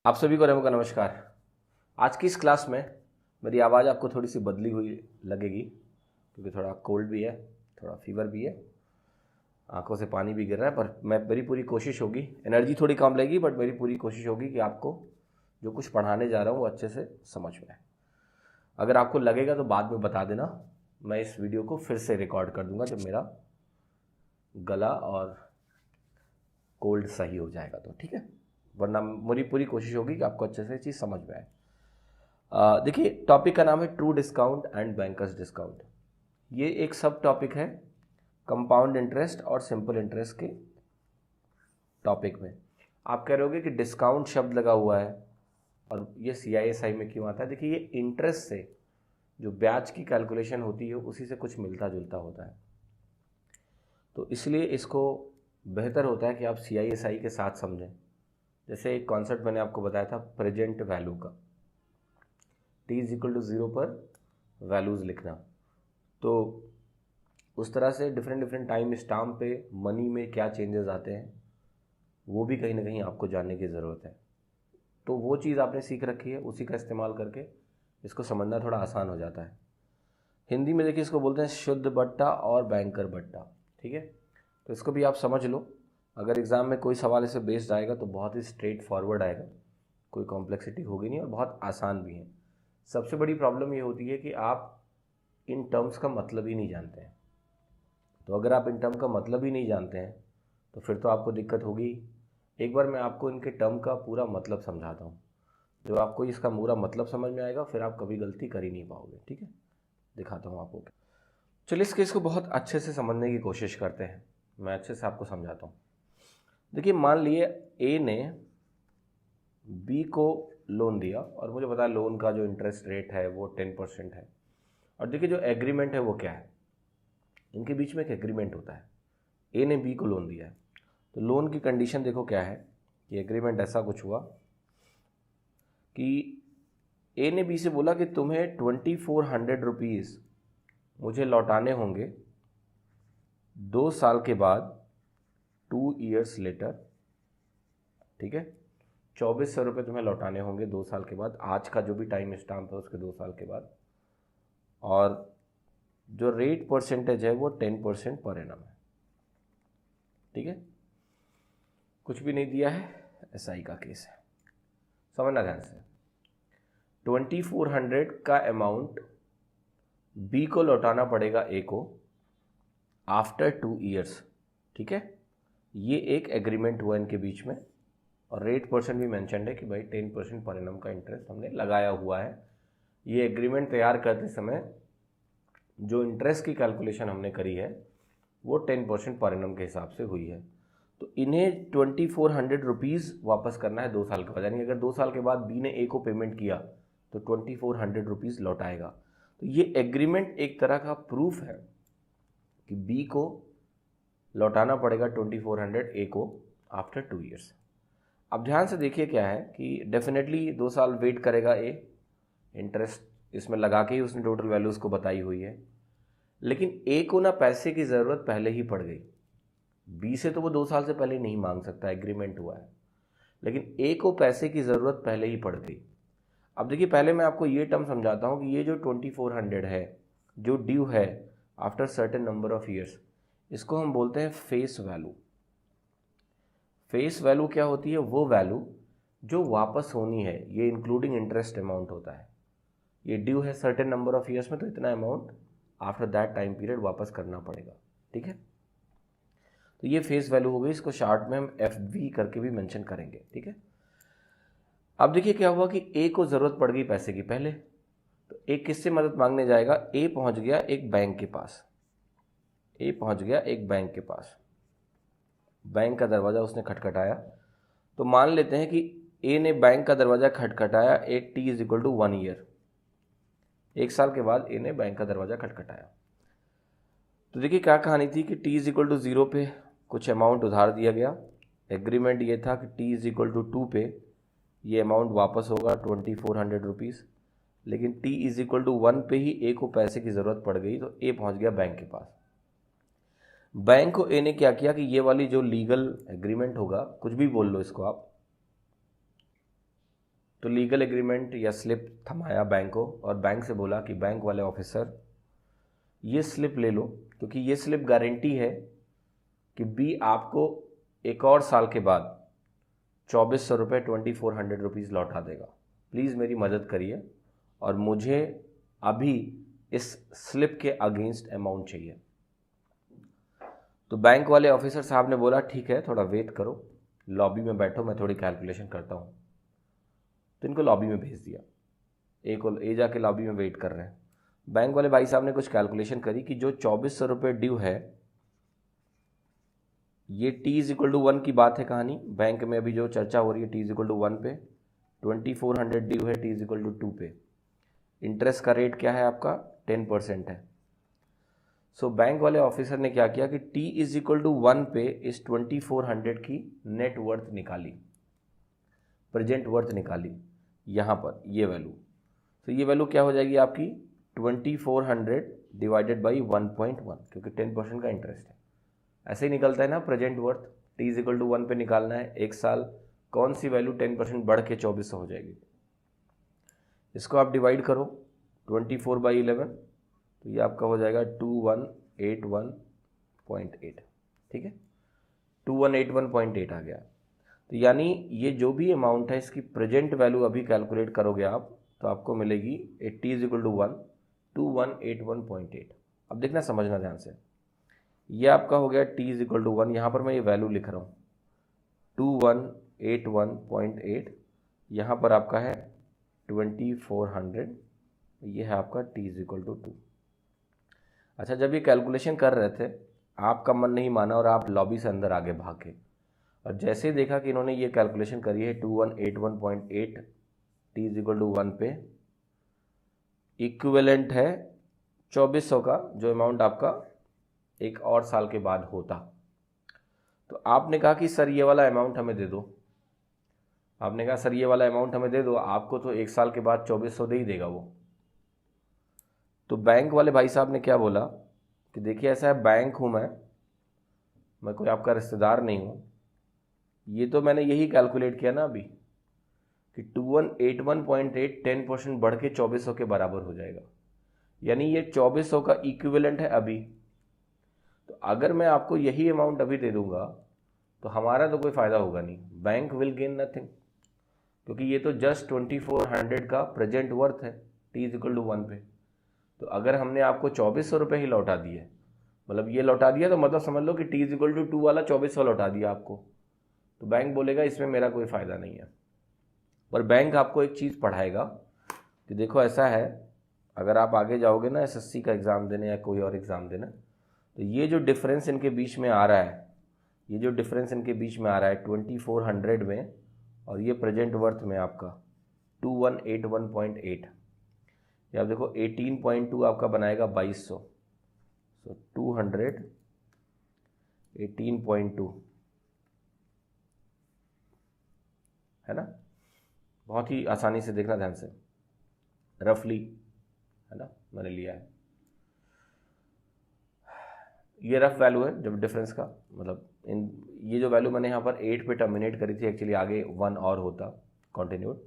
आप सभी को रेमो का नमस्कार। आज की इस क्लास में मेरी आवाज़ आपको थोड़ी सी बदली हुई लगेगी क्योंकि थोड़ा कोल्ड भी है, थोड़ा फीवर भी है, आंखों से पानी भी गिर रहा है। पर मेरी पूरी कोशिश होगी, एनर्जी थोड़ी कम लगेगी बट मेरी पूरी कोशिश होगी कि आपको जो कुछ पढ़ाने जा रहा हूँ वो अच्छे से समझ में आए। अगर आपको लगेगा तो बाद में बता देना, मैं इस वीडियो को फिर से रिकॉर्ड कर दूंगा जब मेरा गला और कोल्ड सही हो जाएगा तो ठीक है, वरना मेरी पूरी कोशिश होगी कि आपको अच्छे से चीज़ समझ में आए। देखिए, टॉपिक का नाम है true discount and bankers discount. ये एक सब टॉपिक है कंपाउंड इंटरेस्ट और सिंपल इंटरेस्ट के टॉपिक में। आप कह रहे होगे कि डिस्काउंट शब्द लगा हुआ है और ये CISI में क्यों आता है। देखिए, ये इंटरेस्ट से जो ब्याज की कैलकुलेशन होती है उसी से कुछ मिलता जुलता होता है, तो इसलिए इसको बेहतर होता है कि आप CISI के साथ समझें। जैसे एक कॉन्सेप्ट मैंने आपको बताया था प्रेजेंट वैल्यू का, t=0 पर वैल्यूज़ लिखना, तो उस तरह से डिफरेंट टाइम स्टाम्प पे मनी में क्या चेंजेस आते हैं वो भी कहीं ना कहीं आपको जानने की ज़रूरत है। तो वो चीज़ आपने सीख रखी है, उसी का इस्तेमाल करके इसको समझना थोड़ा आसान हो जाता है। हिंदी में देखिए इसको बोलते हैं शुद्ध बट्टा और बैंकर बट्टा, ठीक है। तो इसको भी आप समझ लो, अगर एग्ज़ाम में कोई सवाल इसे बेस्ड आएगा तो बहुत ही स्ट्रेट फॉरवर्ड आएगा, कोई कॉम्प्लेक्सिटी होगी नहीं और बहुत आसान भी है। सबसे बड़ी प्रॉब्लम ये होती है कि आप इन टर्म्स का मतलब ही नहीं जानते हैं। तो अगर आप इन टर्म का मतलब ही नहीं जानते हैं तो फिर तो आपको दिक्कत होगी। एक बार मैं आपको इनके टर्म का पूरा मतलब समझाता हूँ, जब आपको इसका पूरा मतलब समझ में आएगा फिर आप कभी गलती कर ही नहीं पाओगे, ठीक है। दिखाता हूँ आपको। चलिए इस केस को बहुत अच्छे से समझने की कोशिश करते हैं, मैं अच्छे से आपको समझाता हूँ। देखिए, मान लिए ए ने बी को लोन दिया और मुझे पता है लोन का जो इंटरेस्ट रेट है वो 10% है। और देखिए जो एग्रीमेंट है वो क्या है, इनके बीच में एक एग्रीमेंट होता है। ए ने बी को लोन दिया है तो लोन की कंडीशन देखो क्या है कि एग्रीमेंट ऐसा कुछ हुआ कि ए ने बी से बोला कि तुम्हें 2400 रुपीज़ मुझे लौटाने होंगे 2 साल के बाद, 2 ईयर्स लेटर, ठीक है। 2400 रुपये तुम्हें लौटाने होंगे 2 साल के बाद, आज का जो भी टाइम स्टाम्प है उसके 2 साल के बाद, और जो रेट परसेंटेज है वो 10% पर एनम है, ठीक है। कुछ भी नहीं दिया है, SI का केस है, समझना ध्यान से। 2400 का अमाउंट बी को लौटाना पड़ेगा ए को आफ्टर 2 ईयर्स, ठीक है। ये एक एग्रीमेंट हुआ इनके बीच में और रेट परसेंट भी मेंशन है कि भाई 10% पर एनम का इंटरेस्ट हमने लगाया हुआ है। ये एग्रीमेंट तैयार करते समय जो इंटरेस्ट की कैलकुलेशन हमने करी है वो 10% पर एनम के हिसाब से हुई है। तो इन्हें 2400 रुपीज़ वापस करना है 2 साल के बाद, यानी अगर 2 साल के बाद बी ने ए को पेमेंट किया तो 2400 रुपीज़ लौटाएगा। तो ये एग्रीमेंट एक तरह का प्रूफ है कि बी को लौटाना पड़ेगा 2400 ए को आफ्टर 2 ईयर्स। अब ध्यान से देखिए क्या है कि डेफिनेटली 2 साल वेट करेगा ए, इंटरेस्ट इसमें लगा के ही उसने टोटल वैल्यूज़ को बताई हुई है, लेकिन ए को ना पैसे की ज़रूरत पहले ही पड़ गई। बी से तो वो 2 साल से पहले नहीं मांग सकता, एग्रीमेंट हुआ है, लेकिन ए को पैसे की ज़रूरत पहले ही पड़ गई। अब देखिए, पहले मैं आपको ये टर्म समझाता हूँ कि ये जो 2400 है जो ड्यू है after certain number of years, इसको हम बोलते हैं फेस वैल्यू। फेस वैल्यू क्या होती है? वो वैल्यू जो वापस होनी है, ये इंक्लूडिंग इंटरेस्ट अमाउंट होता है। ये ड्यू है सर्टेन नंबर ऑफ ईयर्स में, तो इतना amount after that time period वापस करना पड़ेगा, ठीक है। तो ये फेस वैल्यू हो गई, इसको शार्ट में हम FV करके भी मेंशन करेंगे, ठीक है। अब देखिए क्या हुआ कि ए को ज़रूरत पड़ गई पैसे की पहले, तो ए किससे मदद मांगने जाएगा? ए पहुंच गया एक बैंक के पास, ए पहुंच गया एक बैंक के पास, बैंक का दरवाज़ा उसने खटखटाया। तो मान लेते हैं कि ए ने बैंक का दरवाज़ा खटखटाया एक t=1 ईयर, 1 साल के बाद ए ने बैंक का दरवाज़ा खटखटाया। तो देखिए क्या कहानी थी कि t=0 पे कुछ अमाउंट उधार दिया गया, एग्रीमेंट ये था कि t=2 पे ये अमाउंट वापस होगा 2400 रुपीज़, लेकिन t=1 पे ही ए को पैसे की ज़रूरत पड़ गई, तो ए पहुंच गया बैंक के पास। बैंक को ए ने क्या किया कि ये वाली जो लीगल एग्रीमेंट होगा, कुछ भी बोल लो इसको आप, तो लीगल एग्रीमेंट या स्लिप थमाया बैंक को और बैंक से बोला कि बैंक वाले ऑफिसर ये स्लिप ले लो, क्योंकि ये स्लिप गारंटी है कि बी आपको एक और साल के बाद 2400 रुपये 2400 रुपीज़ लौटा देगा। प्लीज़ मेरी मदद करिए और मुझे अभी इस स्लिप के अगेंस्ट अमाउंट चाहिए। तो बैंक वाले ऑफिसर साहब ने बोला ठीक है, थोड़ा वेट करो, लॉबी में बैठो, मैं थोड़ी कैलकुलेशन करता हूँ। तो इनको लॉबी में भेज दिया, ए जाके लॉबी में वेट कर रहे हैं। बैंक वाले भाई साहब ने कुछ कैलकुलेशन करी कि जो 2400 रुपये ड्यू है, ये t=1 की बात है कहानी। बैंक में अभी जो चर्चा हो रही है t=1 पे, 2400 ड्यू है t=2 पे। इंटरेस्ट का रेट क्या है आपका? 10% है। सो बैंक वाले ऑफिसर ने क्या किया कि t=1 पे इस 2400 की नेट वर्थ निकाली, प्रेजेंट वर्थ निकाली यहाँ पर ये वैल्यू। तो ये वैल्यू क्या हो जाएगी आपकी? 2400 डिवाइडेड बाई 1.1, क्योंकि 10% का इंटरेस्ट है। ऐसे ही निकलता है ना प्रेजेंट वर्थ। t=1 पे निकालना है, एक साल कौन सी वैल्यू 10% बढ़ के 2400 हो जाएगी। इसको आप डिवाइड करो 24/11, तो ये आपका हो जाएगा 2181.8। ठीक है, 2181.8 आ गया। तो यानी ये जो भी अमाउंट है इसकी प्रेजेंट वैल्यू अभी कैलकुलेट करोगे आप, तो आपको मिलेगी t=1 2181.8। अब देखना, समझना ध्यान से, ये आपका हो गया t=1। यहाँ पर मैं ये वैल्यू लिख रहा हूँ 2181.8, यहाँ पर आपका है 2400, ये है आपका t=2। अच्छा, जब ये कैलकुलेशन कर रहे थे आपका मन नहीं माना और आप लॉबी से अंदर आगे भागे, और जैसे ही देखा कि इन्होंने ये कैलकुलेशन करी है 2181.8 t=1 पे इक्विवेलेंट है 2400 का, जो अमाउंट आपका एक और साल के बाद होता। तो आपने कहा कि सर ये वाला अमाउंट हमें दे दो। आपने कहा सर ये वाला अमाउंट हमें दे दो, आपको तो एक साल के बाद 2400 दे ही देगा वो। तो बैंक वाले भाई साहब ने क्या बोला कि देखिए ऐसा है, बैंक हूँ मैं कोई आपका रिश्तेदार नहीं हूँ। ये तो मैंने यही कैलकुलेट किया ना अभी कि 2181.8 10% बढ़ के 2400 के बराबर हो जाएगा, यानी ये 2400 का इक्विवेलेंट है अभी। तो अगर मैं आपको यही अमाउंट अभी दे दूंगा तो हमारा तो कोई फ़ायदा होगा नहीं, बैंक विल गेन नथिंग, क्योंकि ये तो जस्ट 2400 का प्रेजेंट वर्थ है t=1 पे। तो अगर हमने आपको 2400 रुपये ही लौटा दिए, मतलब ये लौटा दिया, तो मतलब समझ लो कि t=2 वाला 2400 लौटा दिया आपको, तो बैंक बोलेगा इसमें मेरा कोई फ़ायदा नहीं है। पर बैंक आपको एक चीज़ पढ़ाएगा कि देखो ऐसा है, अगर आप आगे जाओगे ना SSC का एग्ज़ाम देने या कोई और एग्ज़ाम देना, तो ये जो डिफरेंस इनके बीच में आ रहा है, ये जो डिफरेंस इनके बीच में आ रहा है 2400 में और ये प्रेजेंट वर्थ में आपका 2181.8, ये आप देखो 18.2 आपका बनाएगा 2200। सो 200 18.2 है ना। बहुत ही आसानी से देखना ध्यान से, रफली है ना, मैंने लिया है। ये रफ वैल्यू है जब डिफरेंस का, मतलब ये जो वैल्यू मैंने यहाँ पर 8 पे टर्मिनेट करी थी, एक्चुअली आगे 1 और होता, कंटिन्यूड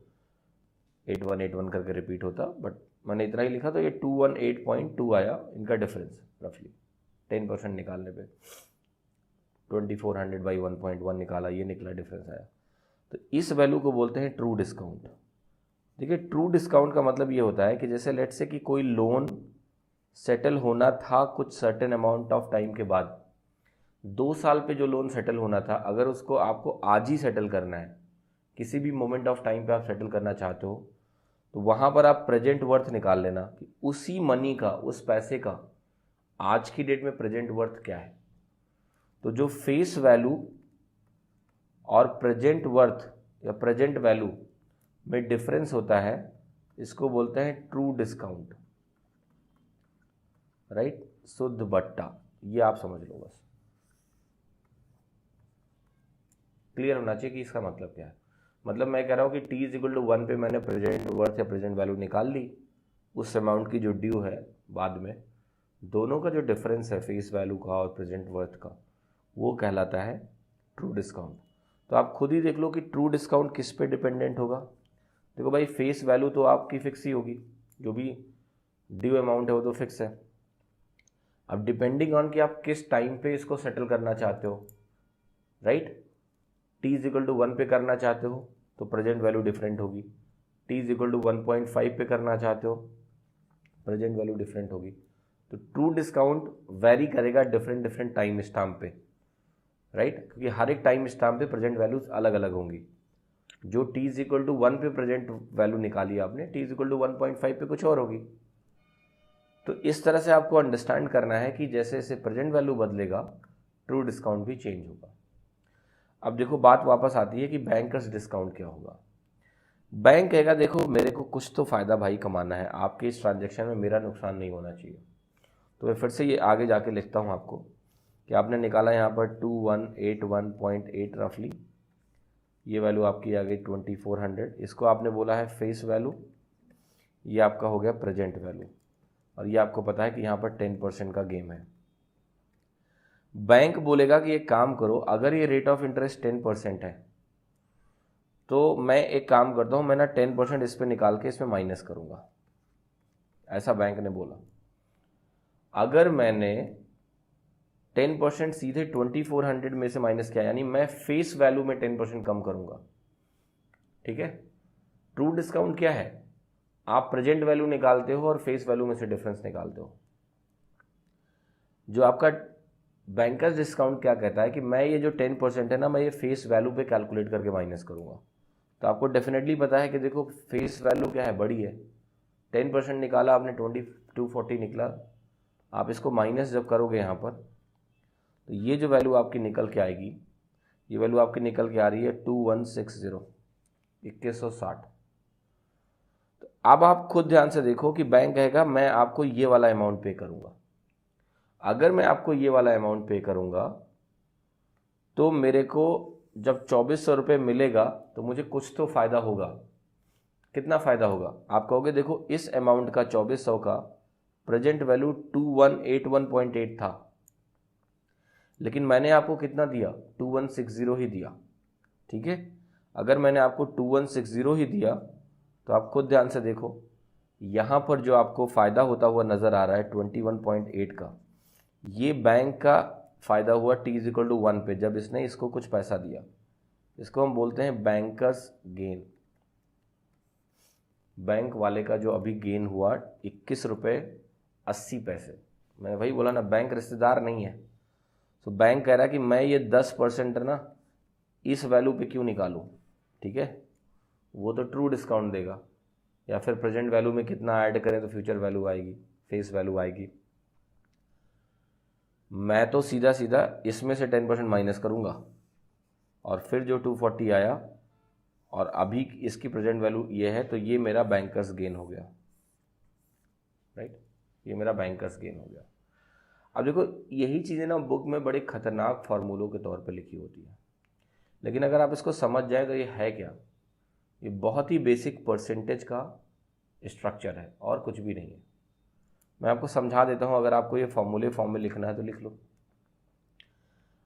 8181 करके रिपीट होता, बट मैंने इतना ही लिखा, तो ये 218.2 आया इनका डिफरेंस रफली। 10% निकालने पे 2400/1.1 निकाला, ये निकला डिफरेंस आया। तो इस वैल्यू को बोलते हैं ट्रू डिस्काउंट। देखिए, ट्रू डिस्काउंट का मतलब ये होता है कि जैसे लेट से कि कोई लोन सेटल होना था कुछ सर्टेन अमाउंट ऑफ टाइम के बाद, 2 साल पे जो लोन सेटल होना था, अगर उसको आपको आज ही सेटल करना है, किसी भी मोमेंट ऑफ टाइम पे आप सेटल करना चाहते हो, तो वहाँ पर आप प्रेजेंट वर्थ निकाल लेना कि उसी मनी का, उस पैसे का आज की डेट में प्रेजेंट वर्थ क्या है। तो जो फेस वैल्यू और प्रेजेंट वर्थ या प्रेजेंट वैल्यू में डिफरेंस होता है, इसको बोलते हैं ट्रू डिस्काउंट, राइट, शुद्ध बट्टा। ये आप समझ लो, बस क्लियर होना चाहिए कि इसका मतलब क्या है। मतलब मैं कह रहा हूँ कि t=1 पे मैंने प्रेजेंट वर्थ या प्रेजेंट वैल्यू निकाल ली, उस अमाउंट की जो ड्यू है बाद में, दोनों का जो डिफरेंस है फेस वैल्यू का और प्रेजेंट वर्थ का, वो कहलाता है ट्रू डिस्काउंट। तो आप खुद ही देख लो कि ट्रू डिस्काउंट किस पे डिपेंडेंट होगा। देखो भाई फेस वैल्यू तो आपकी फिक्स ही होगी, जो भी ड्यू अमाउंट है वो तो फिक्स है। अब डिपेंडिंग ऑन कि आप किस टाइम पे इसको सेटल करना चाहते हो, right, t is equal to 1 पे करना चाहते हो तो प्रेजेंट वैल्यू डिफरेंट होगी, t इज इक्वल टू 1.5 पे करना चाहते हो प्रेजेंट वैल्यू डिफरेंट होगी। तो ट्रू डिस्काउंट वेरी करेगा डिफरेंट डिफरेंट टाइम स्टाम्प पे, राइट, क्योंकि हर एक टाइम स्टाम्प पे प्रेजेंट वैल्यूज अलग अलग होंगी। जो t इज इक्वल टू 1 पे प्रेजेंट वैल्यू निकाली आपने, t इज इक्वल टू 1.5 पे कुछ और होगी। तो इस तरह से आपको अंडरस्टैंड करना है कि जैसे जैसे प्रेजेंट वैल्यू बदलेगा ट्रू डिस्काउंट भी चेंज होगा। अब देखो बात वापस आती है कि बैंकर्स डिस्काउंट क्या होगा। बैंक कहेगा देखो मेरे को कुछ तो फ़ायदा भाई कमाना है, आपके इस ट्रांजैक्शन में मेरा नुकसान नहीं होना चाहिए। तो मैं फिर से ये आगे जाके लिखता हूँ आपको कि आपने निकाला यहाँ पर 2181.8 रफली, ये वैल्यू आपकी आ गई 2400, इसको आपने बोला है फेस वैल्यू, ये आपका हो गया प्रेजेंट वैल्यू, और ये आपको पता है कि यहाँ पर 10% का गेम है। बैंक बोलेगा कि एक काम करो, अगर ये रेट ऑफ इंटरेस्ट 10% है तो मैं एक काम करता हूँ, मैं ना 10% इस पर निकाल के इसमें माइनस करूँगा, ऐसा बैंक ने बोला। अगर मैंने 10% सीधे 2400 में से माइनस किया, यानी मैं फेस वैल्यू में 10% कम करूँगा, ठीक है। ट्रू डिस्काउंट क्या है, आप प्रेजेंट वैल्यू निकालते हो और फेस वैल्यू में से डिफरेंस निकालते हो। जो आपका बैंकर्स डिस्काउंट क्या कहता है कि मैं ये जो 10% है ना, मैं ये फेस वैल्यू पे कैलकुलेट करके माइनस करूँगा। तो आपको डेफिनेटली पता है कि देखो फेस वैल्यू क्या है, बड़ी है, 10% निकाला आपने 2240 निकला, आप इसको माइनस जब करोगे यहाँ पर तो ये जो वैल्यू आपकी निकल के आएगी, ये वैल्यू आपकी निकल के आ रही है 2160, 2160। तो अब आप खुद ध्यान से देखो कि बैंक कहेगा मैं आपको ये वाला अमाउंट पे करूँगा। अगर मैं आपको ये वाला अमाउंट पे करूँगा तो मेरे को जब 2400 रुपये मिलेगा तो मुझे कुछ तो फ़ायदा होगा। कितना फ़ायदा होगा, आप कहोगे देखो इस अमाउंट का 2400 का प्रेजेंट वैल्यू 2181.8 था, लेकिन मैंने आपको कितना दिया, 2160 ही दिया, ठीक है। अगर मैंने आपको 2160 ही दिया तो आप खुद ध्यान से देखो, यहाँ पर जो आपको फ़ायदा होता हुआ नज़र आ रहा है 21.8 का, ये बैंक का फ़ायदा हुआ t इज इक्वल टू 1 पे, जब इसने इसको कुछ पैसा दिया। इसको हम बोलते हैं बैंकर्स गेन। बैंक वाले का जो अभी गेन हुआ 21 रुपये 80 पैसे। मैंने वही बोला ना, बैंक रिश्तेदार नहीं है। तो बैंक कह रहा है कि मैं ये 10% ना इस वैल्यू पे क्यों निकालूं, ठीक है। वो तो ट्रू डिस्काउंट देगा, या फिर प्रेजेंट वैल्यू में कितना ऐड करें तो फ्यूचर वैल्यू आएगी, फेस वैल्यू आएगी। मैं तो सीधा सीधा इसमें से 10% माइनस करूँगा और फिर जो 240 आया और अभी इसकी प्रेजेंट वैल्यू ये है, तो ये मेरा बैंकर्स गेन हो गया, राइट, ये मेरा बैंकर्स गेन हो गया। अब देखो यही चीज़ें ना बुक में बड़े खतरनाक फार्मूलों के तौर पे लिखी होती है, लेकिन अगर आप इसको समझ जाए तो ये है क्या, ये बहुत ही बेसिक परसेंटेज का स्ट्रक्चर है और कुछ भी नहीं है। मैं आपको समझा देता हूँ, अगर आपको ये फॉर्मूले फॉर्म में लिखना है तो लिख लो।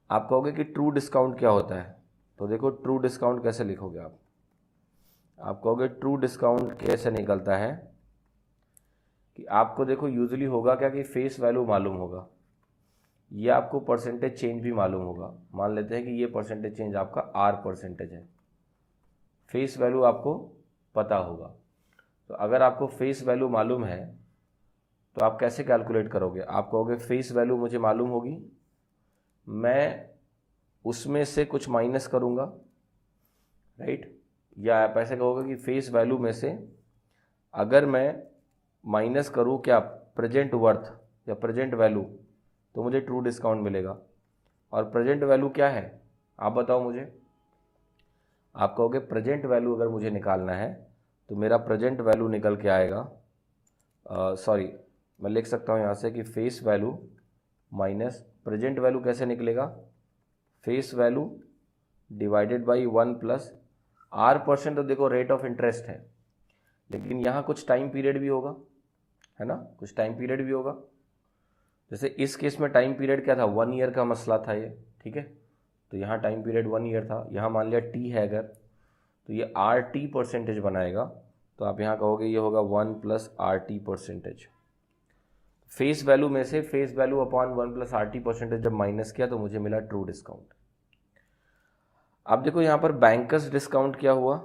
आप कहोगे कि ट्रू डिस्काउंट क्या होता है, तो देखो ट्रू डिस्काउंट कैसे लिखोगे आप कहोगे ट्रू डिस्काउंट कैसे निकलता है कि आपको देखो यूजुअली होगा क्या कि फेस वैल्यू मालूम होगा, ये आपको परसेंटेज चेंज भी मालूम होगा। मान लेते हैं कि ये परसेंटेज चेंज आपका R% है, फेस वैल्यू आपको पता होगा। तो अगर आपको फेस वैल्यू मालूम है तो आप कैसे कैलकुलेट करोगे, आप कहोगे फेस वैल्यू मुझे मालूम होगी, मैं उसमें से कुछ माइनस करूँगा, राइट, या आप ऐसे कहोगे कि फेस वैल्यू में से अगर मैं माइनस करूँ क्या प्रेजेंट वर्थ या प्रेजेंट वैल्यू तो मुझे ट्रू डिस्काउंट मिलेगा। और प्रेजेंट वैल्यू क्या है आप बताओ मुझे, आप कहोगे प्रेजेंट वैल्यू अगर मुझे निकालना है तो मेरा प्रेजेंट वैल्यू निकल के आएगा, सॉरी मैं लिख सकता हूँ यहाँ से कि face value minus present value कैसे निकलेगा, face value divided by 1 plus R%। तो देखो रेट ऑफ इंटरेस्ट है, लेकिन यहाँ कुछ टाइम पीरियड भी होगा, है ना, कुछ टाइम पीरियड भी होगा। जैसे इस केस में टाइम पीरियड क्या था, 1 ईयर का मसला था ये, ठीक है। तो यहाँ टाइम पीरियड 1 ईयर था, यहाँ मान लिया T है अगर, तो ये आर टी परसेंटेज बनाएगा, तो आप यहाँ कहोगे ये होगा 1 plus R T percentage. Face value में से face value upon 1 plus R T percentage जब माइनस किया तो मुझे मिला ट्रू डिस्काउंट। अब देखो यहाँ पर बैंकर्स डिस्काउंट क्या हुआ,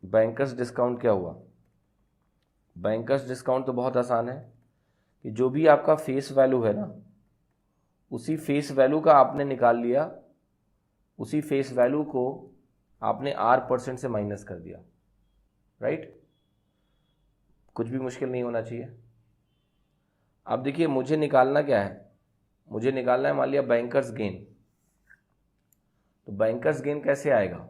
बैंकर्स डिस्काउंट क्या हुआ। बैंकर्स डिस्काउंट तो बहुत आसान है कि जो भी आपका फेस वैल्यू है ना, उसी फेस वैल्यू का आपने निकाल लिया, उसी फेस वैल्यू को आपने R% से माइनस कर दिया, राइट। कुछ भी मुश्किल नहीं होना चाहिए। अब देखिए मुझे निकालना क्या है, मुझे निकालना है मान लिया बैंकर्स गेन। तो बैंकर्स गेन कैसे आएगा,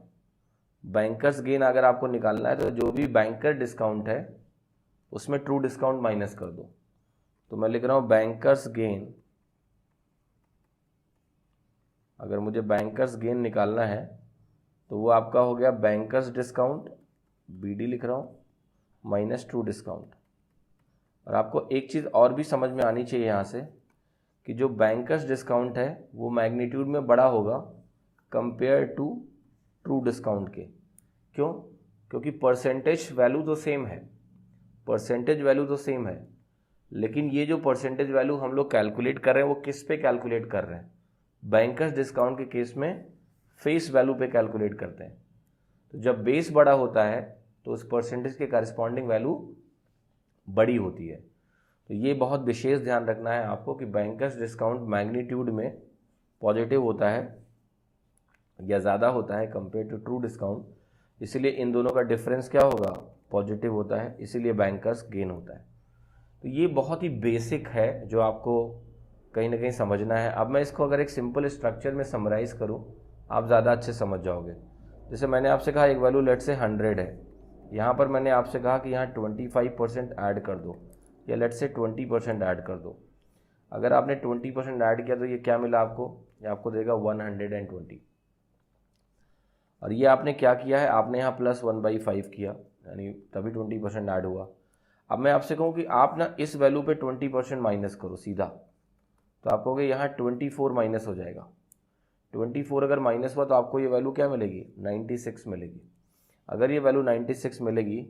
बैंकर्स गेन अगर आपको निकालना है तो जो भी बैंकर डिस्काउंट है उसमें ट्रू डिस्काउंट माइनस कर दो। तो मैं लिख रहा हूं बैंकर्स गेन, अगर मुझे बैंकर्स गेन निकालना है तो वो आपका हो गया बैंकर्स डिस्काउंट, BD लिख रहा हूँ, माइनस ट्रू डिस्काउंट। और आपको एक चीज़ और भी समझ में आनी चाहिए यहाँ से कि जो बैंकर्स डिस्काउंट है वो मैग्नीट्यूड में बड़ा होगा कंपेयर टू ट्रू डिस्काउंट के। क्यों? क्योंकि परसेंटेज वैल्यू तो सेम है, परसेंटेज वैल्यू तो सेम है, लेकिन ये जो परसेंटेज वैल्यू हम लोग कैलकुलेट कर रहे हैं वो किस पे कैलकुलेट कर रहे हैं, बैंकर्स डिस्काउंट के केस में फेस वैल्यू पे कैलकुलेट करते हैं। तो जब बेस बड़ा होता है तो उस परसेंटेज के करस्पॉन्डिंग वैल्यू बड़ी होती है। तो ये बहुत विशेष ध्यान रखना है आपको कि बैंकर्स डिस्काउंट मैग्नीट्यूड में पॉजिटिव होता है या ज़्यादा होता है कंपेयर टू ट्रू डिस्काउंट, इसीलिए इन दोनों का डिफरेंस क्या होगा, पॉजिटिव होता है, इसीलिए बैंकर्स गेन होता है। तो ये बहुत ही बेसिक है जो आपको कहीं ना कहीं समझना है। अब मैं इसको अगर एक सिंपल स्ट्रक्चर में समराइज़ करूँ आप ज़्यादा अच्छे समझ जाओगे। जैसे मैंने आपसे कहा एक वैल्यू लेट से 100 है, यहाँ पर मैंने आपसे कहा कि यहाँ 25% ऐड कर दो या लेट से 20% ऐड कर दो। अगर आपने 20% ऐड किया तो ये क्या मिला आपको, ये आपको देगा 120। और ये आपने क्या किया है, आपने यहाँ प्लस 1/5 किया, यानी तभी 20% ऐड हुआ। अब मैं आपसे कहूँ कि आप ना इस वैल्यू पे 20% माइनस करो सीधा, तो आप कहोगे यहाँ 24 माइनस हो जाएगा। 24 अगर माइनस हुआ तो आपको ये वैल्यू क्या मिलेगी, 96 मिलेगी। अगर ये वैल्यू 96 मिलेगी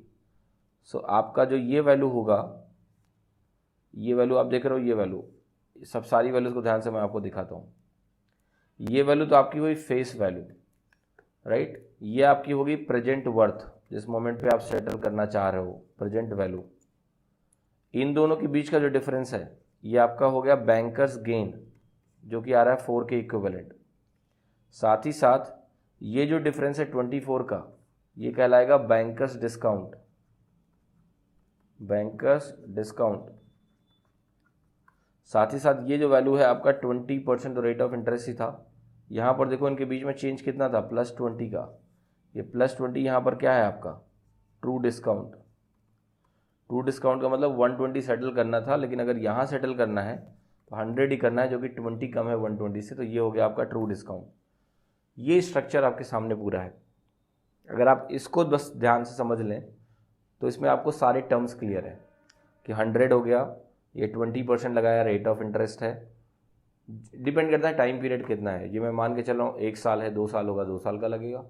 सो आपका जो ये वैल्यू होगा, ये वैल्यू आप देख रहे हो, ये वैल्यू, सब सारी वैल्यूज को ध्यान से मैं आपको दिखाता हूँ। ये वैल्यू तो आपकी हुई फेस वैल्यू, राइट। ये आपकी होगी प्रेजेंट वर्थ, जिस मोमेंट पे आप सेटल करना चाह रहे हो, प्रेजेंट वैल्यू। इन दोनों के बीच का जो डिफरेंस है ये आपका हो गया बैंकर्स गेन, जो कि आ रहा है 4 के इक्विवेलेंट। साथ ही साथ ये जो डिफरेंस है 24 का, ये कहलाएगा बैंकर्स डिस्काउंट, बैंकर्स डिस्काउंट। साथ ही साथ ये जो वैल्यू है आपका 20% रेट ऑफ इंटरेस्ट ही था। यहाँ पर देखो इनके बीच में चेंज कितना था, +20 का। ये +20 यहाँ पर क्या है आपका, ट्रू डिस्काउंट। ट्रू डिस्काउंट का मतलब 120 सेटल करना था, लेकिन अगर यहाँ सेटल करना है तो 100 ही करना है, जो कि 20 कम है 120 से, तो ये हो गया आपका ट्रू डिस्काउंट। ये स्ट्रक्चर आपके सामने पूरा है। अगर आप इसको बस ध्यान से समझ लें तो इसमें आपको सारे टर्म्स क्लियर है कि 100 हो गया, ये 20% लगाया, रेट ऑफ इंटरेस्ट है, डिपेंड करता है टाइम पीरियड कितना है। ये मैं मान के चल रहा हूँ 1 साल है, 2 साल होगा, 2 साल का लगेगा,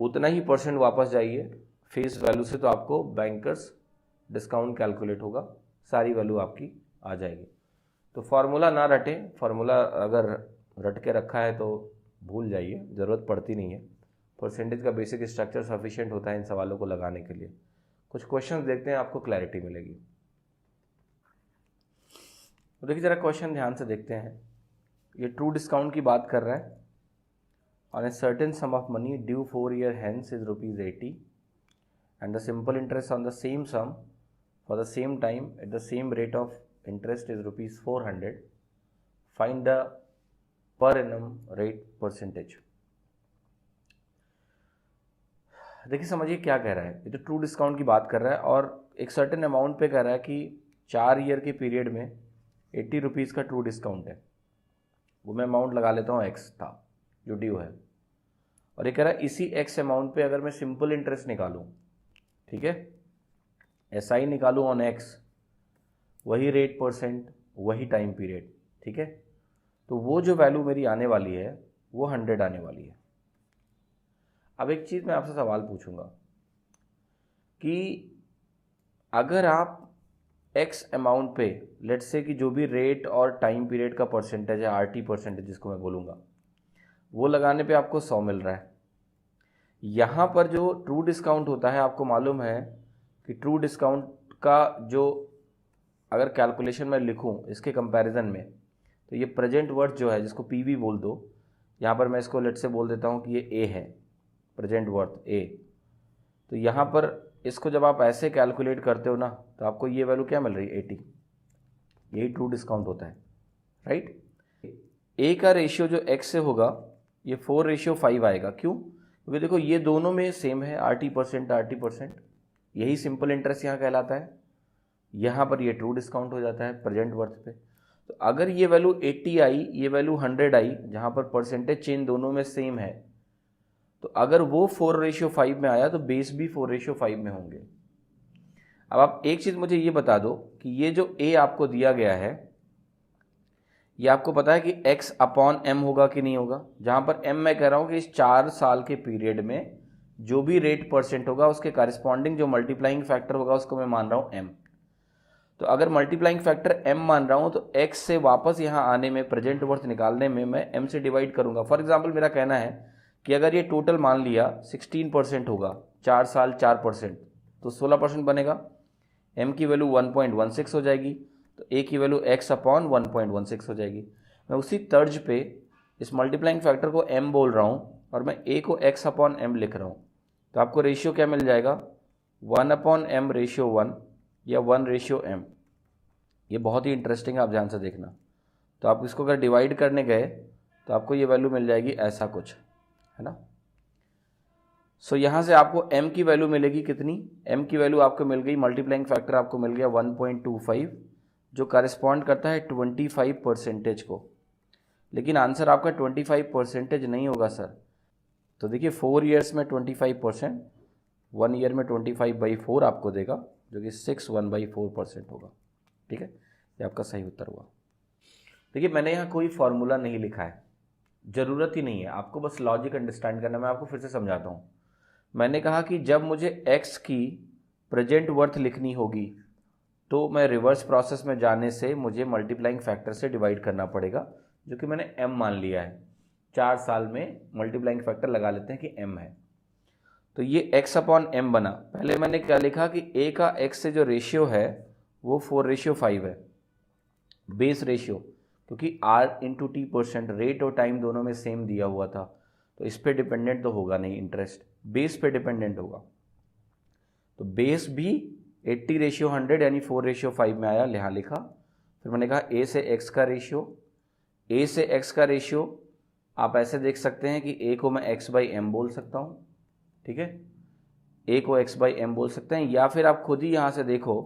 उतना ही परसेंट वापस जाइए फेस वैल्यू से, तो आपको बैंकर्स डिस्काउंट कैलकुलेट होगा, सारी वैल्यू आपकी आ जाएगी। तो फार्मूला ना रटें, फार्मूला अगर रट के रखा है तो भूल जाइए, ज़रूरत पड़ती नहीं है। परसेंटेज का बेसिक स्ट्रक्चर सफिशिएंट होता है इन सवालों को लगाने के लिए। कुछ क्वेश्चंस देखते हैं, आपको क्लैरिटी मिलेगी। तो देखिए जरा क्वेश्चन ध्यान से देखते हैं। ये ट्रू डिस्काउंट की बात कर रहा है। On a certain some of money due 4 year hence is ₹80 and the simple interest on the same sum for the same time at the same rate of interest is ₹400. Find the per annum rate percentage. देखिए समझिए क्या कह रहा है। ये तो true discount की बात कर रहा है और एक सर्टेन अमाउंट पे कह रहा है कि 4 ईयर के पीरियड में 80 रुपीज़ का ट्रू डिस्काउंट है। वो मैं अमाउंट लगा लेता हूँ x था जो ड्यू है, और ये कह रहा है इसी x अमाउंट पे अगर मैं सिंपल इंटरेस्ट निकालूँ, ठीक है, SI निकालूँ ऑन x, वही रेट परसेंट, वही टाइम पीरियड, ठीक है, तो वो जो वैल्यू मेरी आने वाली है वो 100 आने वाली है। अब एक चीज़ मैं आपसे सवाल पूछूंगा कि अगर आप एक्स अमाउंट पे लेट्स से कि जो भी रेट और टाइम पीरियड का परसेंटेज है, RT परसेंटेज जिसको मैं बोलूँगा, वो लगाने पे आपको 100 मिल रहा है। यहाँ पर जो ट्रू डिस्काउंट होता है, आपको मालूम है कि ट्रू डिस्काउंट का जो अगर कैलकुलेशन में लिखूँ इसके कंपैरिजन में, तो ये प्रेजेंट वर्थ जो है जिसको PV बोल दो, यहाँ पर मैं इसको लेट से बोल देता हूँ कि ये A है, प्रेजेंट वर्थ A। तो यहाँ पर इसको जब आप ऐसे कैलकुलेट करते हो ना, तो आपको ये वैल्यू क्या मिल रही है, 80। यही ट्रू डिस्काउंट होता है, राइट। A का रेशियो जो X से होगा ये 4:5 आएगा। क्यों? क्योंकि देखो ये दोनों में सेम है, RT%। यही सिंपल इंटरेस्ट यहाँ कहलाता है। यहाँ पर ये ट्रू डिस्काउंट हो जाता है प्रेजेंट वर्थ पे। तो अगर ये वैल्यू 80 आई, ये वैल्यू 100 आई, जहाँ पर परसेंटेज चेंज दोनों में सेम है, तो अगर वो 4:5 में आया तो बेस भी 4:5 में होंगे। अब आप एक चीज़ मुझे ये बता दो कि ये जो A आपको दिया गया है, ये आपको पता है कि x/m होगा कि नहीं होगा। जहाँ पर m मैं कह रहा हूँ कि इस 4 साल के पीरियड में जो भी रेट परसेंट होगा उसके कॉरेस्पॉन्डिंग जो मल्टीप्लाइंग फैक्टर होगा उसको मैं मान रहा हूँ m। तो अगर मल्टीप्लाइंग फैक्टर m मान रहा हूँ तो x से वापस यहाँ आने में, प्रेजेंट वर्थ निकालने में मैं m से डिवाइड करूँगा। फॉर एग्जाम्पल मेरा कहना है कि अगर ये टोटल मान लिया 16% होगा, 4 साल 4%, तो 16% बनेगा। m की वैल्यू 1.16 हो जाएगी, तो a की वैल्यू x/1.16 हो जाएगी। मैं उसी तर्ज पे इस मल्टीप्लाइंग फैक्टर को m बोल रहा हूँ और मैं a को x/m लिख रहा हूँ। तो आपको रेशियो क्या मिल जाएगा, 1/m/1 या 1/m। ये बहुत ही इंटरेस्टिंग है, आप ध्यान से देखना। तो आप इसको अगर डिवाइड करने गए तो आपको ये वैल्यू मिल जाएगी ऐसा कुछ, है ना। सो यहाँ से आपको m की वैल्यू मिलेगी कितनी, m की वैल्यू आपको मिल गई, मल्टीप्लाइंग फैक्टर आपको मिल गया 1.25, जो कॉरेस्पॉन्ड करता है 25% को। लेकिन आंसर आपका 25% नहीं होगा सर। तो देखिए 4 ईयर्स में 25%, 1 ईयर में 25/4 आपको देगा, जो कि 61/4% होगा। ठीक है, ये आपका सही उत्तर हुआ। देखिए मैंने यहाँ कोई फॉर्मूला नहीं लिखा है, ज़रूरत ही नहीं है, आपको बस लॉजिक अंडरस्टैंड करना। मैं आपको फिर से समझाता हूँ। मैंने कहा कि जब मुझे x की प्रेजेंट वर्थ लिखनी होगी तो मैं रिवर्स प्रोसेस में जाने से मुझे मल्टीप्लाइंग फैक्टर से डिवाइड करना पड़ेगा, जो कि मैंने m मान लिया है। 4 साल में मल्टीप्लाइंग फैक्टर लगा लेते हैं कि m है, तो ये x/m बना। पहले मैंने क्या लिखा कि a का x से जो रेशियो है वो 4:5 है, बेस रेशियो, क्योंकि R/T% रेट और टाइम दोनों में सेम दिया हुआ था, तो इस पे डिपेंडेंट तो होगा नहीं, इंटरेस्ट बेस पे डिपेंडेंट होगा। तो बेस भी 80:100 यानी 4:5 में आया, यहाँ लिखा। फिर मैंने कहा a से x का रेशियो, a से x का रेशियो आप ऐसे देख सकते हैं कि a को मैं x/m बोल सकता हूँ, ठीक है, a को x/m बोल सकते हैं। या फिर आप खुद ही यहाँ से देखो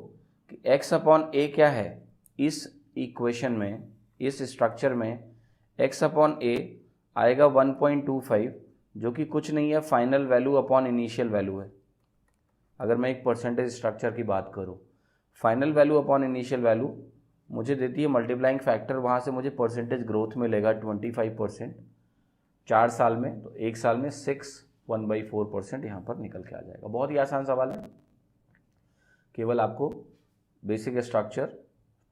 कि x/a क्या है इस इक्वेशन में, इस स्ट्रक्चर में x/a आएगा 1.25, जो कि कुछ नहीं है, final value upon initial value है। अगर मैं एक परसेंटेज स्ट्रक्चर की बात करूँ, final value upon initial value मुझे देती है मल्टीप्लाइंग फैक्टर, वहाँ से मुझे परसेंटेज ग्रोथ मिलेगा 25% 4 साल में, तो 1 साल में 1/4% यहाँ पर निकल के आ जाएगा। बहुत ही आसान सवाल है, केवल आपको basic structure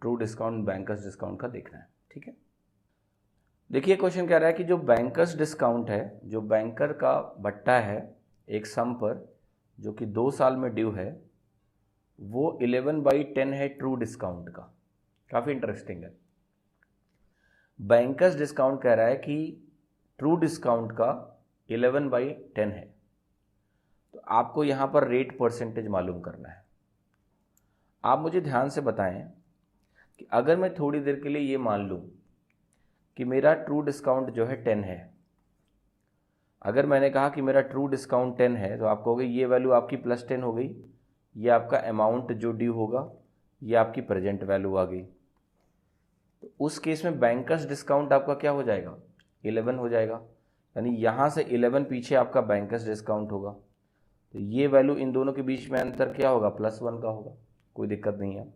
true discount bankers discount का देखना है। ठीक है, देखिए क्वेश्चन कह रहा है कि जो बैंकर्स डिस्काउंट है, जो बैंकर का भट्टा है एक सम पर जो कि 2 साल में ड्यू है, वो 11/10 है ट्रू डिस्काउंट का। काफ़ी इंटरेस्टिंग है। बैंकर्स डिस्काउंट कह रहा है कि ट्रू डिस्काउंट का 11/10 है, तो आपको यहाँ पर रेट परसेंटेज मालूम करना है। आप मुझे ध्यान से बताएं कि अगर मैं थोड़ी देर के लिए ये मान लूँ कि मेरा ट्रू डिस्काउंट जो है 10 है, अगर मैंने कहा कि मेरा ट्रू डिस्काउंट 10 है, तो आप कहोगे ये वैल्यू आपकी +10 हो गई, ये आपका अमाउंट जो ड्यू होगा, ये आपकी प्रेजेंट वैल्यू आ गई। तो उस केस में बैंकर्स डिस्काउंट आपका क्या हो जाएगा, 11 हो जाएगा, यानी यहाँ से 11 पीछे आपका बैंकर्स डिस्काउंट होगा। तो ये वैल्यू इन दोनों के बीच में अंतर क्या होगा, +1 का होगा, कोई दिक्कत नहीं है।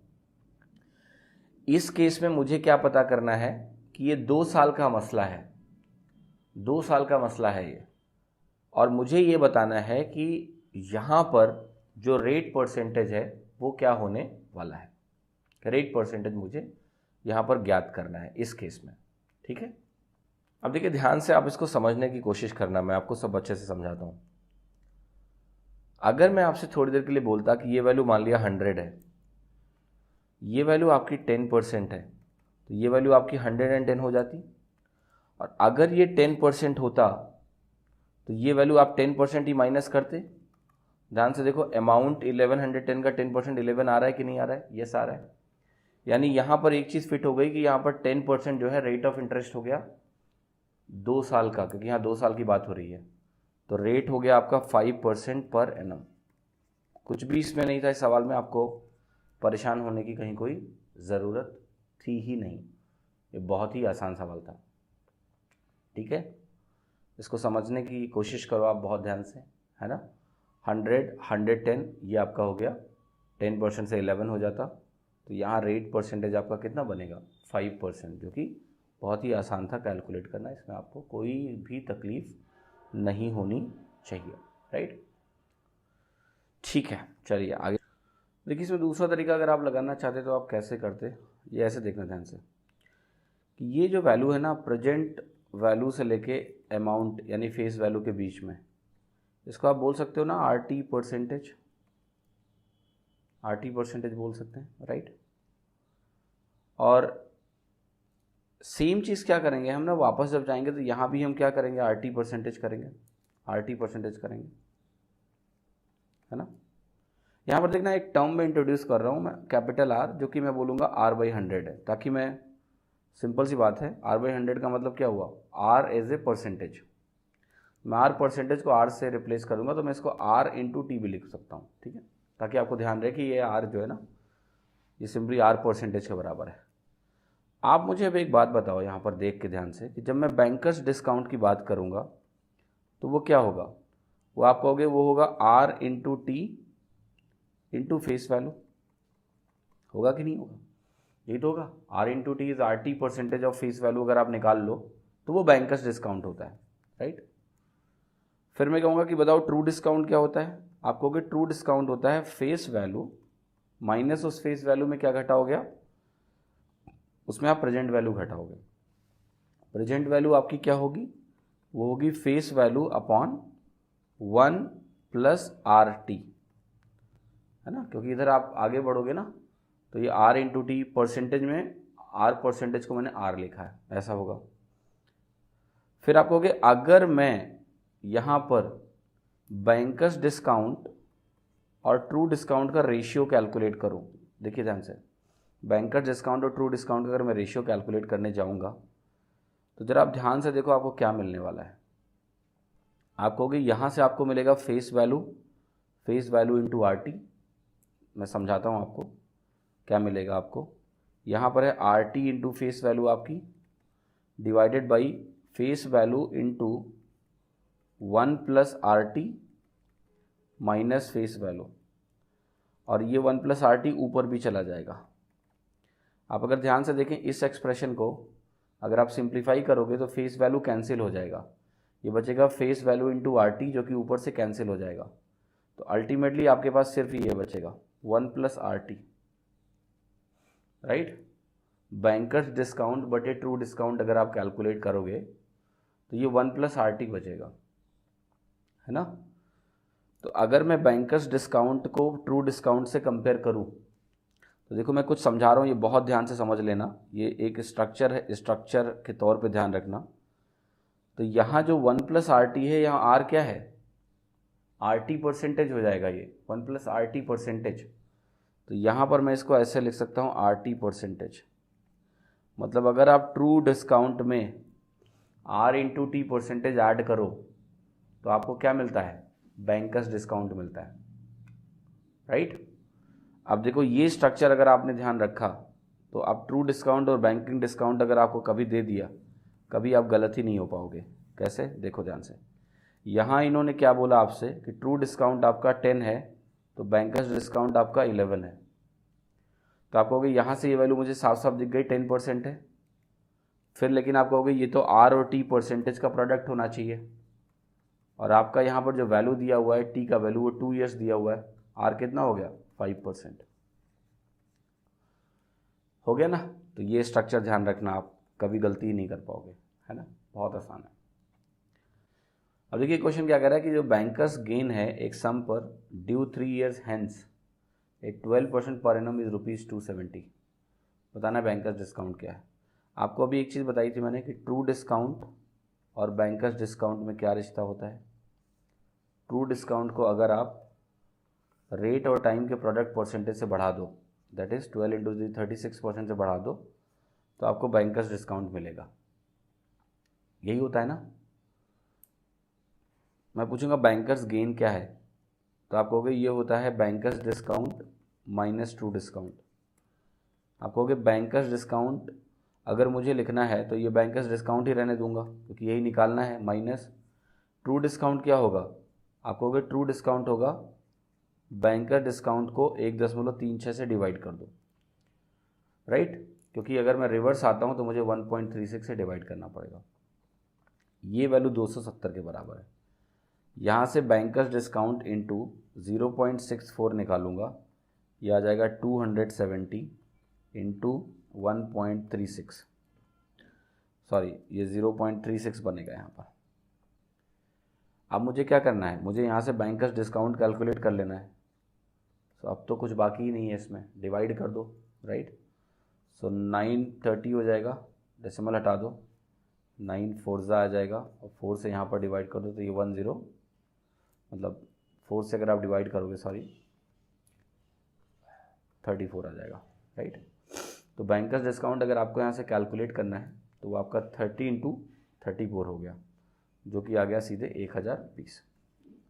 इस केस में मुझे क्या पता करना है कि ये 2 साल का मसला है, 2 साल का मसला है ये, और मुझे ये बताना है कि यहाँ पर जो रेट परसेंटेज है वो क्या होने वाला है। रेट परसेंटेज मुझे यहाँ पर ज्ञात करना है इस केस में, ठीक है। अब देखिए ध्यान से आप इसको समझने की कोशिश करना, मैं आपको सब अच्छे से समझाता हूँ। अगर मैं आपसे थोड़ी देर के लिए बोलता कि ये वैल्यू मान लिया 100 है, ये वैल्यू आपकी 10% है, तो ये वैल्यू आपकी 110 हो जाती। और अगर ये 10% होता तो ये वैल्यू आप 10% ही माइनस करते। ध्यान से देखो, अमाउंट 1110 का 10% 11 आ रहा है कि नहीं आ रहा है? यस आ रहा है। यानी यहाँ पर एक चीज़ फिट हो गई कि यहाँ पर 10% जो है रेट ऑफ इंटरेस्ट हो गया 2 साल का, क्योंकि यहाँ 2 साल की बात हो रही है। तो रेट हो गया आपका 5% पर एनम। कुछ भी इसमें नहीं था इस सवाल में, आपको परेशान होने की कहीं कोई ज़रूरत थी ही नहीं। ये बहुत ही आसान सवाल था, ठीक है। इसको समझने की कोशिश करो आप बहुत ध्यान से, है ना। 100, 110 ये आपका हो गया, 10% से 11 हो जाता, तो यहाँ रेट परसेंटेज आपका कितना बनेगा? 5%, जो कि बहुत ही आसान था कैलकुलेट करना। इसमें आपको कोई भी तकलीफ नहीं होनी चाहिए, राइट। ठीक है, चलिए आगे देखिए। इसमें दूसरा तरीका अगर आप लगाना चाहते तो आप कैसे करते, ये ऐसे देखना ध्यान से कि ये जो वैल्यू है ना, प्रेजेंट वैल्यू से लेके अमाउंट यानी फेस वैल्यू के बीच में, इसको आप बोल सकते हो ना RT परसेंटेज, RT परसेंटेज बोल सकते हैं, राइट। और सेम चीज़ क्या करेंगे हम ना, वापस जब जाएंगे तो यहाँ भी हम क्या करेंगे? RT परसेंटेज करेंगे, RT परसेंटेज करेंगे, है ना। यहाँ पर देखना, एक टर्म में इंट्रोड्यूस कर रहा हूँ मैं, कैपिटल R, जो कि मैं बोलूँगा R/100 है, ताकि मैं, सिंपल सी बात है, R/100 का मतलब क्या हुआ? R as a percentage. मैं R परसेंटेज को R से रिप्लेस करूँगा तो मैं इसको R इंटू टी भी लिख सकता हूँ, ठीक है, ताकि आपको ध्यान रहे कि ये R जो है ना, ये सिंपली R परसेंटेज के बराबर है। आप मुझे अब एक बात बताओ यहाँ पर देख के ध्यान से, कि जब मैं बैंकर्स डिस्काउंट की बात करूँगा तो वो क्या होगा? वो आप कहोगे वो होगा R into T into face value, होगा कि नहीं होगा? यही तो होगा। R into T is RT percentage of face value. अगर आप निकाल लो तो वो बैंकर्स डिस्काउंट होता है, राइट। फिर मैं कहूँगा कि बताओ ट्रू डिस्काउंट क्या होता है? आप कहोगे ट्रू डिस्काउंट होता है फेस वैल्यू माइनस उस फेस वैल्यू में क्या घटा हो गया, उसमें आप प्रेजेंट वैल्यू घटाओगे। प्रेजेंट वैल्यू आपकी क्या होगी? वो होगी face value upon 1 plus RT, है ना, क्योंकि इधर आप आगे बढ़ोगे ना, तो ये R इंटू टी परसेंटेज में R परसेंटेज को मैंने R लिखा है, ऐसा होगा। फिर आप कहोगे अगर मैं यहाँ पर बैंकर्स डिस्काउंट और ट्रू डिस्काउंट का रेशियो कैलकुलेट करूँ, देखिए ध्यान से, बैंकर्स डिस्काउंट और ट्रू डिस्काउंट का अगर मैं रेशियो कैलकुलेट करने जाऊँगा तो जरा आप ध्यान से देखो आपको क्या मिलने वाला है। आप कहोगे यहाँ से आपको मिलेगा फेस वैल्यू इंटू RT। मैं समझाता हूँ आपको क्या मिलेगा आपको। यहाँ पर है RT इंटू फेस वैल्यू आपकी, divided by face value into 1 plus RT minus face value, और ये 1 प्लस RT ऊपर भी चला जाएगा। आप अगर ध्यान से देखें इस एक्सप्रेशन को, अगर आप सिंप्लीफाई करोगे तो फेस वैल्यू कैंसिल हो जाएगा, ये बचेगा फेस वैल्यू इंटू RT, जो कि ऊपर से कैंसिल हो जाएगा। तो अल्टीमेटली आपके पास सिर्फ ये बचेगा 1 plus RT, right. Bankers discount बटे ट्रू डिस्काउंट अगर आप कैलकुलेट करोगे तो ये 1 प्लस RT बचेगा, है ना। तो अगर मैं बैंकर्स डिस्काउंट को ट्रू डिस्काउंट से कंपेयर करूं तो देखो मैं कुछ समझा रहा हूँ, ये बहुत ध्यान से समझ लेना, ये एक स्ट्रक्चर है, स्ट्रक्चर के तौर पे ध्यान रखना। तो यहाँ जो 1 प्लस RT है, यहाँ R क्या है? RT परसेंटेज हो जाएगा ये 1 प्लस RT परसेंटेज। तो यहाँ पर मैं इसको ऐसे लिख सकता हूँ RT परसेंटेज, मतलब अगर आप ट्रू डिस्काउंट में R into T percentage add करो तो आपको क्या मिलता है? बैंकर्स डिस्काउंट मिलता है, राइट। अब देखो ये स्ट्रक्चर अगर आपने ध्यान रखा तो आप ट्रू डिस्काउंट और बैंकिंग डिस्काउंट अगर आपको कभी दे दिया, कभी आप गलत ही नहीं हो पाओगे। कैसे? देखो ध्यान से, यहाँ इन्होंने क्या बोला आपसे कि ट्रू डिस्काउंट आपका 10 है तो बैंकर्स डिस्काउंट आपका 11 है। तो आप कहोगे यहाँ से ये वैल्यू मुझे साफ साफ दिख गई 10% है। फिर लेकिन आप कहोगे ये तो R और T परसेंटेज का प्रोडक्ट होना चाहिए, और आपका यहाँ पर जो वैल्यू दिया हुआ है टी का वैल्यू वो 2 ईयर्स दिया हुआ है, आर कितना हो गया 5%, हो गया ना। तो ये स्ट्रक्चर ध्यान रखना, आप कभी गलती ही नहीं कर पाओगे, है ना, बहुत आसान है। अब देखिए क्वेश्चन क्या कह रहा है कि जो बैंकर्स गेन है एक सम पर ड्यू 3 ईयर्स हैंस एक 12% पर एनम इज ₹270। बताना बैंकर्स डिस्काउंट क्या है। आपको अभी एक चीज़ बताई थी मैंने कि ट्रू डिस्काउंट और बैंकर्स डिस्काउंट में क्या रिश्ता होता है। ट्रू डिस्काउंट को अगर आप रेट और टाइम के प्रोडक्ट परसेंटेज से बढ़ा दो, दैट इज़ 12 इंटू 36% से बढ़ा दो, तो आपको बैंकर्स डिस्काउंट मिलेगा। यही होता है ना। मैं पूछूंगा बैंकर्स गेन क्या है, तो आप कहोगे ये होता है bankers discount minus true discount. आप कहोगे बैंकर्स डिस्काउंट अगर मुझे लिखना है तो ये बैंकर्स डिस्काउंट ही रहने दूंगा क्योंकि यही निकालना है, माइनस ट्रू डिस्काउंट क्या होगा। आप कहोगे ट्रू डिस्काउंट होगा बैंकर डिस्काउंट को 1.36 से डिवाइड कर दो, राइट, क्योंकि अगर मैं रिवर्स आता हूँ तो मुझे 1.36 से डिवाइड करना पड़ेगा। ये वैल्यू 270 के बराबर है। यहाँ से बैंकर्स डिस्काउंट इंटू 0.64 निकालूंगा, यह आ जाएगा 270 इंटू 1.36, सॉरी ये 0.36 बनेगा यहाँ पर। अब मुझे क्या करना है, मुझे यहाँ से बैंकर्स डिस्काउंट कैलकुलेट कर लेना है। सो अब तो कुछ बाकी ही नहीं है इसमें, डिवाइड कर दो, राइट। सो 930 हो जाएगा, डेसिमल हटा दो, 9 4 आ जाएगा और 4 से यहाँ पर डिवाइड कर दो तो ये 10, मतलब 4 से अगर आप डिवाइड करोगे, सॉरी 34 आ जाएगा, राइट। तो बैंकर्स डिस्काउंट अगर आपको यहाँ से कैलकुलेट करना है तो वो आपका 30 इंटू 34 हो गया, जो कि आ गया सीधे 1020,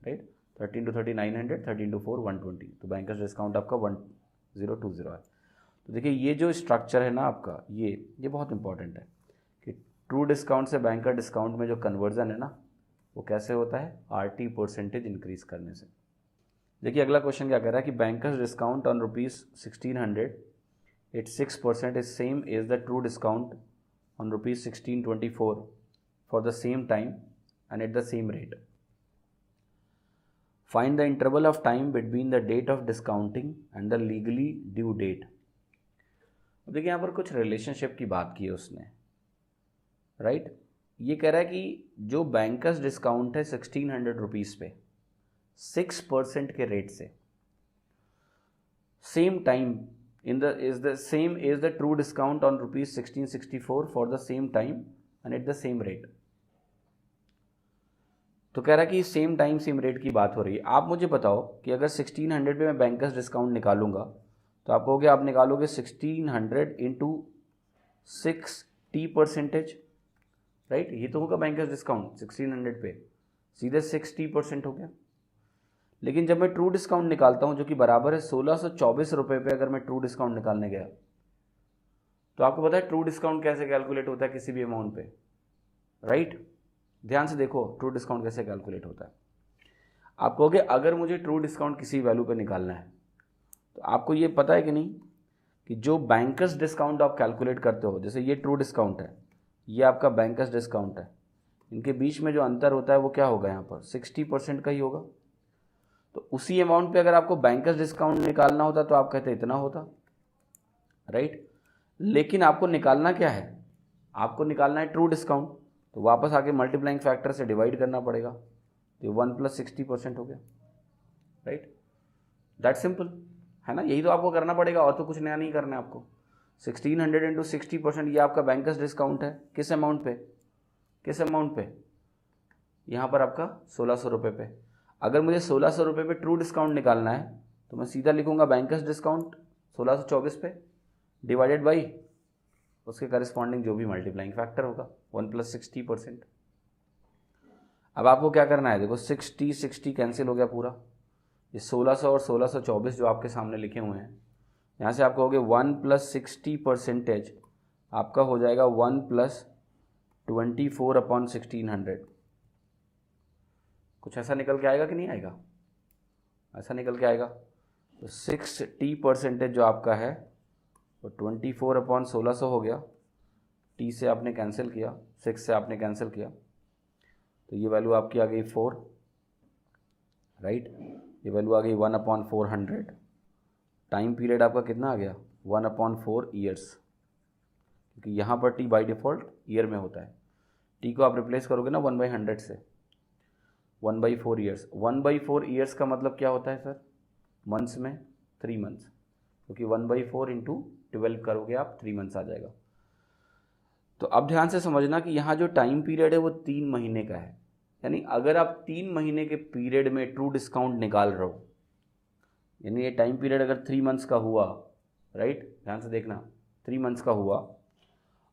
राइट। 30 इंटू 30 900, 30 इंटू 4 120, तो बैंकर्स डिस्काउंट आपका 1020 है। तो देखिए ये जो स्ट्रक्चर है ना आपका, ये बहुत इंपॉर्टेंट है कि ट्रू डिस्काउंट से बैंकर डिस्काउंट में जो कन्वर्जन है ना वो कैसे होता है, RT परसेंटेज इंक्रीज करने से। देखिए अगला क्वेश्चन क्या कह रहा है कि banker's discount on ₹1600 at 6% is same as the true discount on ₹1624 for the same time and at the same rate. Find the interval of time between the date of discounting and the legally due date. अब देखिए यहाँ पर कुछ relationship की बात की है उसने, राइट। ये कह रहा है कि जो बैंकर्स डिस्काउंट है 1600 रुपीज़ पे 6% के रेट से same time is the same as the true discount on ₹1664 for the same time and at the same rate. तो कह रहा है कि सेम टाइम सेम रेट की बात हो रही है। आप मुझे बताओ कि अगर 1600 पे मैं बैंकर्स डिस्काउंट निकालूंगा तो आप कहोगे आप निकालोगे 1600 इंटू 60%, राइट। ये तो होगा बैंकर्स डिस्काउंट 1600 पे सीधे 60% हो गया। लेकिन जब मैं ट्रू डिस्काउंट निकालता हूँ जो कि बराबर है 1624 रुपये पे, अगर मैं ट्रू डिस्काउंट निकालने गया तो आपको पता है ट्रू डिस्काउंट कैसे कैलकुलेट होता है किसी भी अमाउंट पे, राइट। ध्यान से देखो ट्रू डिस्काउंट कैसे कैलकुलेट होता है। आप कहोगे अगर मुझे ट्रू डिस्काउंट किसी वैल्यू पे निकालना है तो आपको ये पता है कि नहीं कि जो बैंकर्स डिस्काउंट आप कैलकुलेट करते हो, जैसे ये ट्रू डिस्काउंट है, ये आपका बैंकर्स डिस्काउंट है, इनके बीच में जो अंतर होता है वो क्या होगा, यहाँ पर 60% का ही होगा। तो उसी अमाउंट पे अगर आपको बैंकर्स डिस्काउंट निकालना होता तो आप कहते इतना होता, राइट। लेकिन आपको निकालना क्या है, आपको निकालना है ट्रू डिस्काउंट, तो वापस आके मल्टीप्लाइंग फैक्टर से डिवाइड करना पड़ेगा, तो 1 + 60% हो गया, राइट। दैट सिंपल है ना, यही तो आपको करना पड़ेगा और तो कुछ नया नहीं करना है आपको। 1600 इंटू 60%, ये आपका बैंकर्स डिस्काउंट है किस अमाउंट पे, किस अमाउंट पे, यहाँ पर आपका 1600 रुपये पे। अगर मुझे 1600 रुपये पे ट्रू डिस्काउंट निकालना है तो मैं सीधा लिखूंगा बैंकर्स डिस्काउंट 1624 पे डिवाइडेड बाई उसके करस्पॉन्डिंग जो भी मल्टीप्लाइंग फैक्टर होगा 1 + 60%। अब आपको क्या करना है, देखो 60 कैंसिल हो गया पूरा, ये 1600 और 1624 जो आपके सामने लिखे हुए हैं, यहाँ से आप कहोगे 1 + 60% आपका हो जाएगा 1 + 24/1600। कुछ ऐसा निकल के आएगा कि नहीं आएगा, ऐसा निकल के आएगा। तो 60% जो आपका है वो 24/1600 हो गया, T से आपने कैंसिल किया, 6 से आपने कैंसिल किया, तो ये वैल्यू आपकी आ गई 4, राइट। ये वैल्यू आ गई 1/400। टाइम पीरियड आपका कितना आ गया 1/4 ईयर्स, क्योंकि यहाँ पर टी बाई डिफ़ॉल्ट ईयर में होता है। टी को आप रिप्लेस करोगे ना 1/100 से, 1/4 ईयर्स। 1/4 ईयर्स का मतलब क्या होता है सर, मंथ्स में 3 मंथ्स, क्योंकि 1/4 इंटू 12 करोगे आप 3 मंथ्स आ जाएगा। तो अब ध्यान से समझना कि यहाँ जो टाइम पीरियड है वो 3 महीने का है, यानी अगर आप 3 महीने के पीरियड में ट्रू डिस्काउंट निकाल रहे हो, यानी ये टाइम पीरियड अगर 3 मंथ्स का हुआ, राइट, ध्यान से देखना 3 मंथ्स का हुआ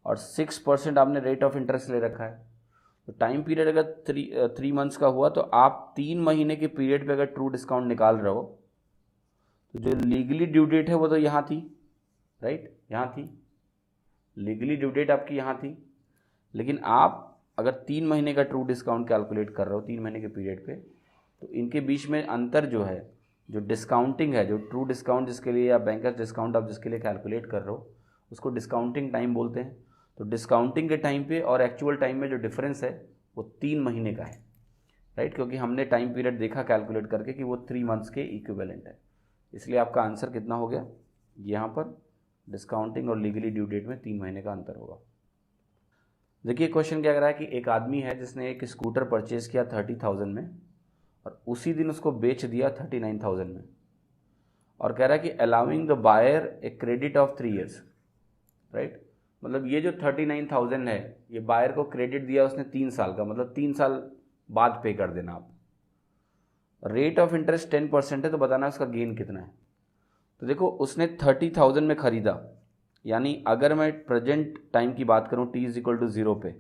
और 6% आपने रेट ऑफ इंटरेस्ट ले रखा है, तो टाइम पीरियड अगर 3 मंथ्स का हुआ तो आप 3 महीने के पीरियड पे अगर ट्रू डिस्काउंट निकाल रहे हो तो जो लीगली ड्यू डेट है वो तो यहाँ थी, राइट, यहाँ थी लीगली ड्यू डेट आपकी यहाँ थी। लेकिन आप अगर 3 महीने का ट्रू डिस्काउंट कैलकुलेट कर रहे हो 3 महीने के पीरियड पे, तो इनके बीच में अंतर जो है, जो डिस्काउंटिंग है, जो ट्रू डिस्काउंट जिसके लिए या बैंकर्स डिस्काउंट आप जिसके लिए कैलकुलेट कर रहे हो उसको डिस्काउंटिंग टाइम बोलते हैं। तो डिस्काउंटिंग के टाइम पे और एक्चुअल टाइम में जो डिफरेंस है वो 3 महीने का है, राइट, क्योंकि हमने टाइम पीरियड देखा कैलकुलेट करके कि वो 3 मंथ्स के इक्विवेलेंट है। इसलिए आपका आंसर कितना हो गया, यहाँ पर डिस्काउंटिंग और लीगली ड्यू डेट में 3 महीने का अंतर होगा। देखिए क्वेश्चन क्या कह रहा है कि एक आदमी है जिसने एक स्कूटर परचेज किया 30,000 में और उसी दिन उसको बेच दिया 39,000 में, और कह रहा है कि allowing the buyer a credit of 3 years, right, मतलब ये जो 39,000 है ये बायर को क्रेडिट दिया उसने 3 साल का, मतलब 3 साल बाद पे कर देना आप। रेट ऑफ इंटरेस्ट 10% है, तो बताना उसका गेन कितना है। तो देखो उसने 30,000 में ख़रीदा, यानी अगर मैं प्रेजेंट टाइम की बात करूं t इज इक्वल टू 0 पे,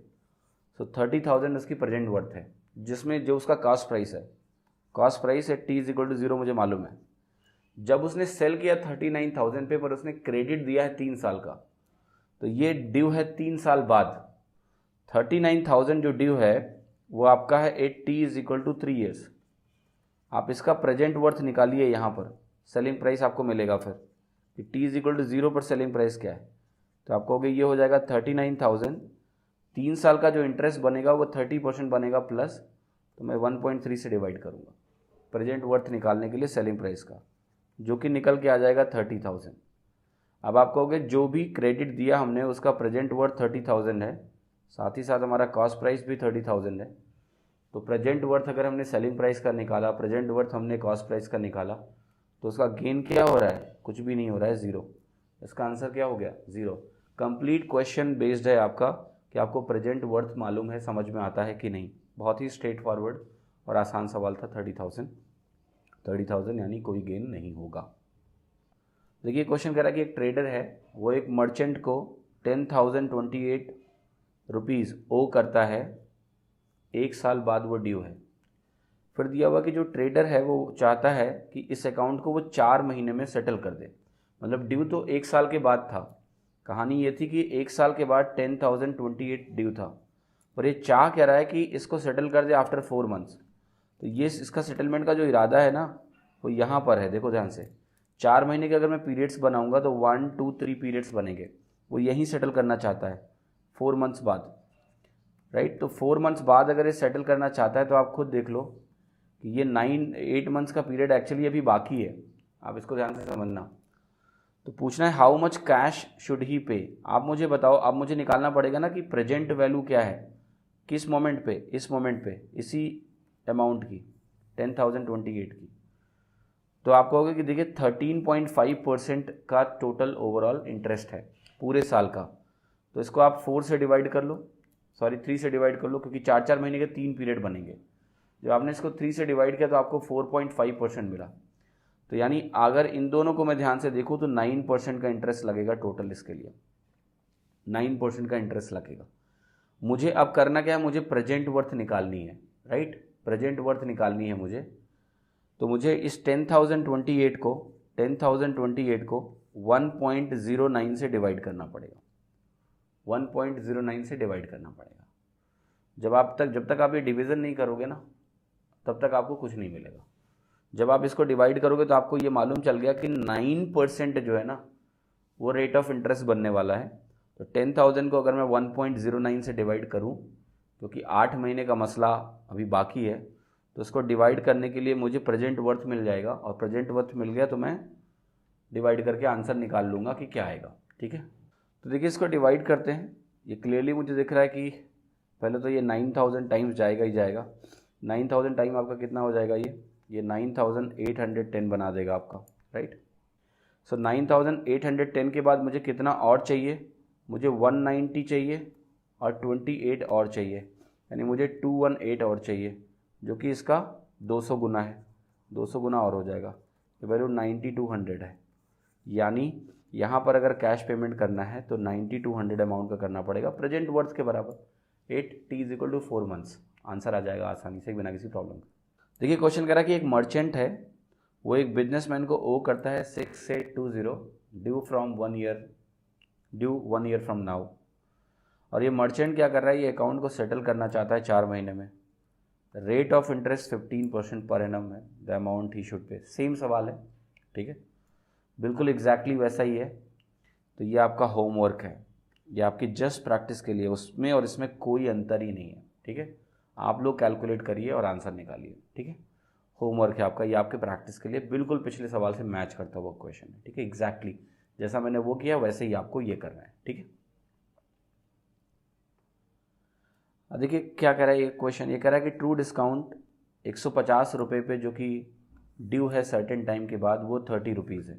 तो 30,000 उसकी प्रेजेंट वर्थ है, जिसमें जो उसका कॉस्ट प्राइस है, कॉस्ट प्राइस है t इज इक्वल टू 0 मुझे मालूम है। जब उसने सेल किया 39,000 पे, पर उसने क्रेडिट दिया है 3 साल का, तो ये ड्यू है 3 साल बाद। 39,000 जो ड्यू है वो आपका है t is equal to 3 years. आप इसका प्रेजेंट वर्थ निकालिए, यहाँ पर सेलिंग प्राइस आपको मिलेगा फिर कि t इज इक्वल टू 0 पर सेलिंग प्राइस क्या है, तो आपको हो गया ये हो जाएगा 39,000, 3 साल का जो इंटरेस्ट बनेगा वो 30% बनेगा प्लस, तो मैं 1.3 से डिवाइड करूँगा प्रेजेंट वर्थ निकालने के लिए सेलिंग प्राइस का, जो कि निकल के आ जाएगा 30,000। अब आप कहोगे जो भी क्रेडिट दिया हमने उसका प्रेजेंट वर्थ 30,000 है, साथ ही साथ हमारा कॉस्ट प्राइस भी 30,000 है, तो प्रेजेंट वर्थ अगर हमने सेलिंग प्राइस का निकाला, प्रेजेंट वर्थ हमने कॉस्ट प्राइस का निकाला, तो उसका गेन क्या हो रहा है, कुछ भी नहीं हो रहा है, 0। इसका आंसर क्या हो गया, 0। कंप्लीट क्वेश्चन बेस्ड है आपका कि आपको प्रेजेंट वर्थ मालूम है, समझ में आता है कि नहीं। बहुत ही स्ट्रेट फॉरवर्ड और आसान सवाल था। 30,000 यानी कोई गेन नहीं होगा। देखिए क्वेश्चन कह रहा है कि एक ट्रेडर है, वो एक मर्चेंट को 10,028 रुपीज़ ओ करता है, 1 साल बाद वो ड्यू है। फिर दिया हुआ कि जो ट्रेडर है वो चाहता है कि इस अकाउंट को वो 4 महीने में सेटल कर दे, मतलब ड्यू तो 1 साल के बाद था। कहानी ये थी कि 1 साल के बाद 10,028 ड्यू था, पर ये चाह कह रहा है कि इसको सेटल कर दे आफ्टर 4 मंथ्स। तो ये इसका सेटलमेंट का जो इरादा है ना वो यहाँ पर है, देखो ध्यान से। 4 महीने के अगर मैं पीरियड्स बनाऊंगा तो 1 2 3 पीरियड्स बनेंगे, वो यहीं सेटल करना चाहता है 4 मंथ्स बाद, राइट। तो 4 मंथ्स बाद अगर ये सेटल करना चाहता है तो आप खुद देख लो कि ये 8 मंथ्स का पीरियड एक्चुअली अभी बाकी है, आप इसको ध्यान से समझना। तो पूछना है how much cash should he पे। आप मुझे बताओ, अब मुझे निकालना पड़ेगा ना कि प्रेजेंट वैल्यू क्या है, किस मोमेंट पे, इस मोमेंट पे, इसी अमाउंट की 10,028 की। तो आप कहोगे कि देखिए 13.5% का टोटल ओवरऑल इंटरेस्ट है पूरे साल का, तो इसको आप 4 से डिवाइड कर लो, सॉरी 3 से डिवाइड कर लो, क्योंकि 4 महीने के 3 पीरियड बनेंगे। जब आपने इसको 3 से डिवाइड किया तो आपको 4.5% मिला। तो यानी अगर इन दोनों को मैं ध्यान से देखूँ तो 9% का इंटरेस्ट लगेगा टोटल, इसके लिए 9% का इंटरेस्ट लगेगा। मुझे अब करना क्या है, मुझे प्रेजेंट वर्थ निकालनी है, राइट, प्रेजेंट वर्थ निकालनी है मुझे। तो मुझे इस 10,028 को 1.09 से डिवाइड करना पड़ेगा, 1.09 से डिवाइड करना पड़ेगा। जब तक आप ये डिवीज़न नहीं करोगे ना तब तक आपको कुछ नहीं मिलेगा। जब आप इसको डिवाइड करोगे तो आपको ये मालूम चल गया कि 9% जो है ना वो रेट ऑफ इंटरेस्ट बनने वाला है। तो 10,000 को अगर मैं 1.09 से डिवाइड करूं, क्योंकि 8 महीने का मसला अभी बाकी है, तो इसको डिवाइड करने के लिए मुझे प्रेजेंट वर्थ मिल जाएगा, और प्रेजेंट वर्थ मिल गया तो मैं डिवाइड करके आंसर निकाल लूँगा कि क्या आएगा। ठीक है, तो देखिए इसको डिवाइड करते हैं। ये क्लियरली मुझे दिख रहा है कि पहले तो ये 9000 टाइम्स जाएगा ही जाएगा। 9000 टाइम आपका कितना हो जाएगा, ये 9810 बना देगा आपका, राइट। सो 9810 के बाद मुझे कितना और चाहिए, मुझे 190 चाहिए और 28 और चाहिए, यानी मुझे 218 और चाहिए, जो कि इसका 200 गुना है, 200 गुना और हो जाएगा। ये वैल्यू 9200 है, यानी यहाँ पर अगर कैश पेमेंट करना है तो 9200 अमाउंट का करना पड़ेगा प्रेजेंट वर्थ के बराबर। 8t = 4 मंथ्स, आंसर आ जाएगा आसानी से बिना किसी प्रॉब्लम के। देखिए क्वेश्चन कह रहा है कि एक मर्चेंट है, वो एक बिजनेसमैन को ओ करता है 6820 ड्यू 1 ईयर फ्रॉम नाउ। और ये मर्चेंट क्या कर रहा है, ये अकाउंट को सेटल करना चाहता है 4 महीने में। Rate of interest 15% per annum है, the amount he should pay. Same सवाल है, ठीक है, बिल्कुल एग्जैक्टली वैसा ही है। तो ये आपका होमवर्क है, ये आपकी जस्ट प्रैक्टिस के लिए, उसमें और इसमें कोई अंतर ही नहीं है। ठीक है, आप लोग कैलकुलेट करिए और आंसर निकालिए। ठीक है, होमवर्क है आपका, ये आपके प्रैक्टिस के लिए बिल्कुल पिछले सवाल से मैच करता हुआ क्वेश्चन है। ठीक है, एग्जैक्टली जैसा मैंने वो किया वैसे ही आपको ये करना है। ठीक है, देखिए क्या कह रहा है ये क्वेश्चन, ये कह रहा है कि ट्रू डिस्काउंट 150 रुपये पे जो कि ड्यू है सर्टेन टाइम के बाद, वो 30 रुपीज़ है।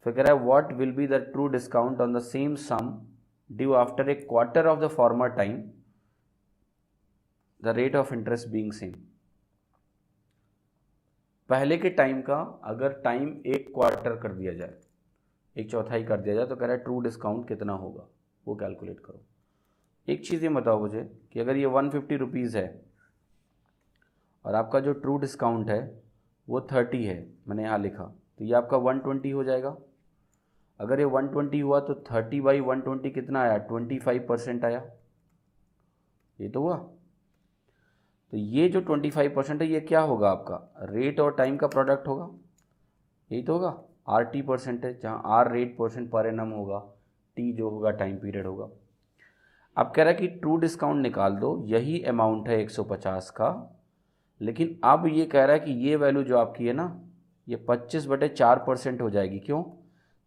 फिर कह रहा है what will be the true discount on the same sum due after a quarter of the former time, the rate of interest being same. पहले के टाइम का अगर टाइम 1 क्वार्टर कर दिया जाए, 1/4 कर दिया जाए, तो कह रहा है ट्रू डिस्काउंट कितना होगा, वो कैलकुलेट करो। एक चीज़ ये बताओ मुझे कि अगर ये 150 रुपीज़ है और आपका जो ट्रू डिस्काउंट है वो 30 है, मैंने यहाँ लिखा, तो ये आपका 120 हो जाएगा। अगर ये 120 हुआ तो 30/120 कितना आया, 25% आया, ये तो हुआ। तो ये जो 25% है ये क्या होगा, आपका रेट और टाइम का प्रोडक्ट होगा, यही तो होगा। RT परसेंटेज, जहाँ R rate percent per annum होगा, T जो होगा टाइम पीरियड होगा। अब कह रहा है कि ट्रू डिस्काउंट निकाल दो, यही अमाउंट है 150 का, लेकिन अब ये कह रहा है कि ये वैल्यू जो आपकी है ना, ये 25/4% हो जाएगी। क्यों,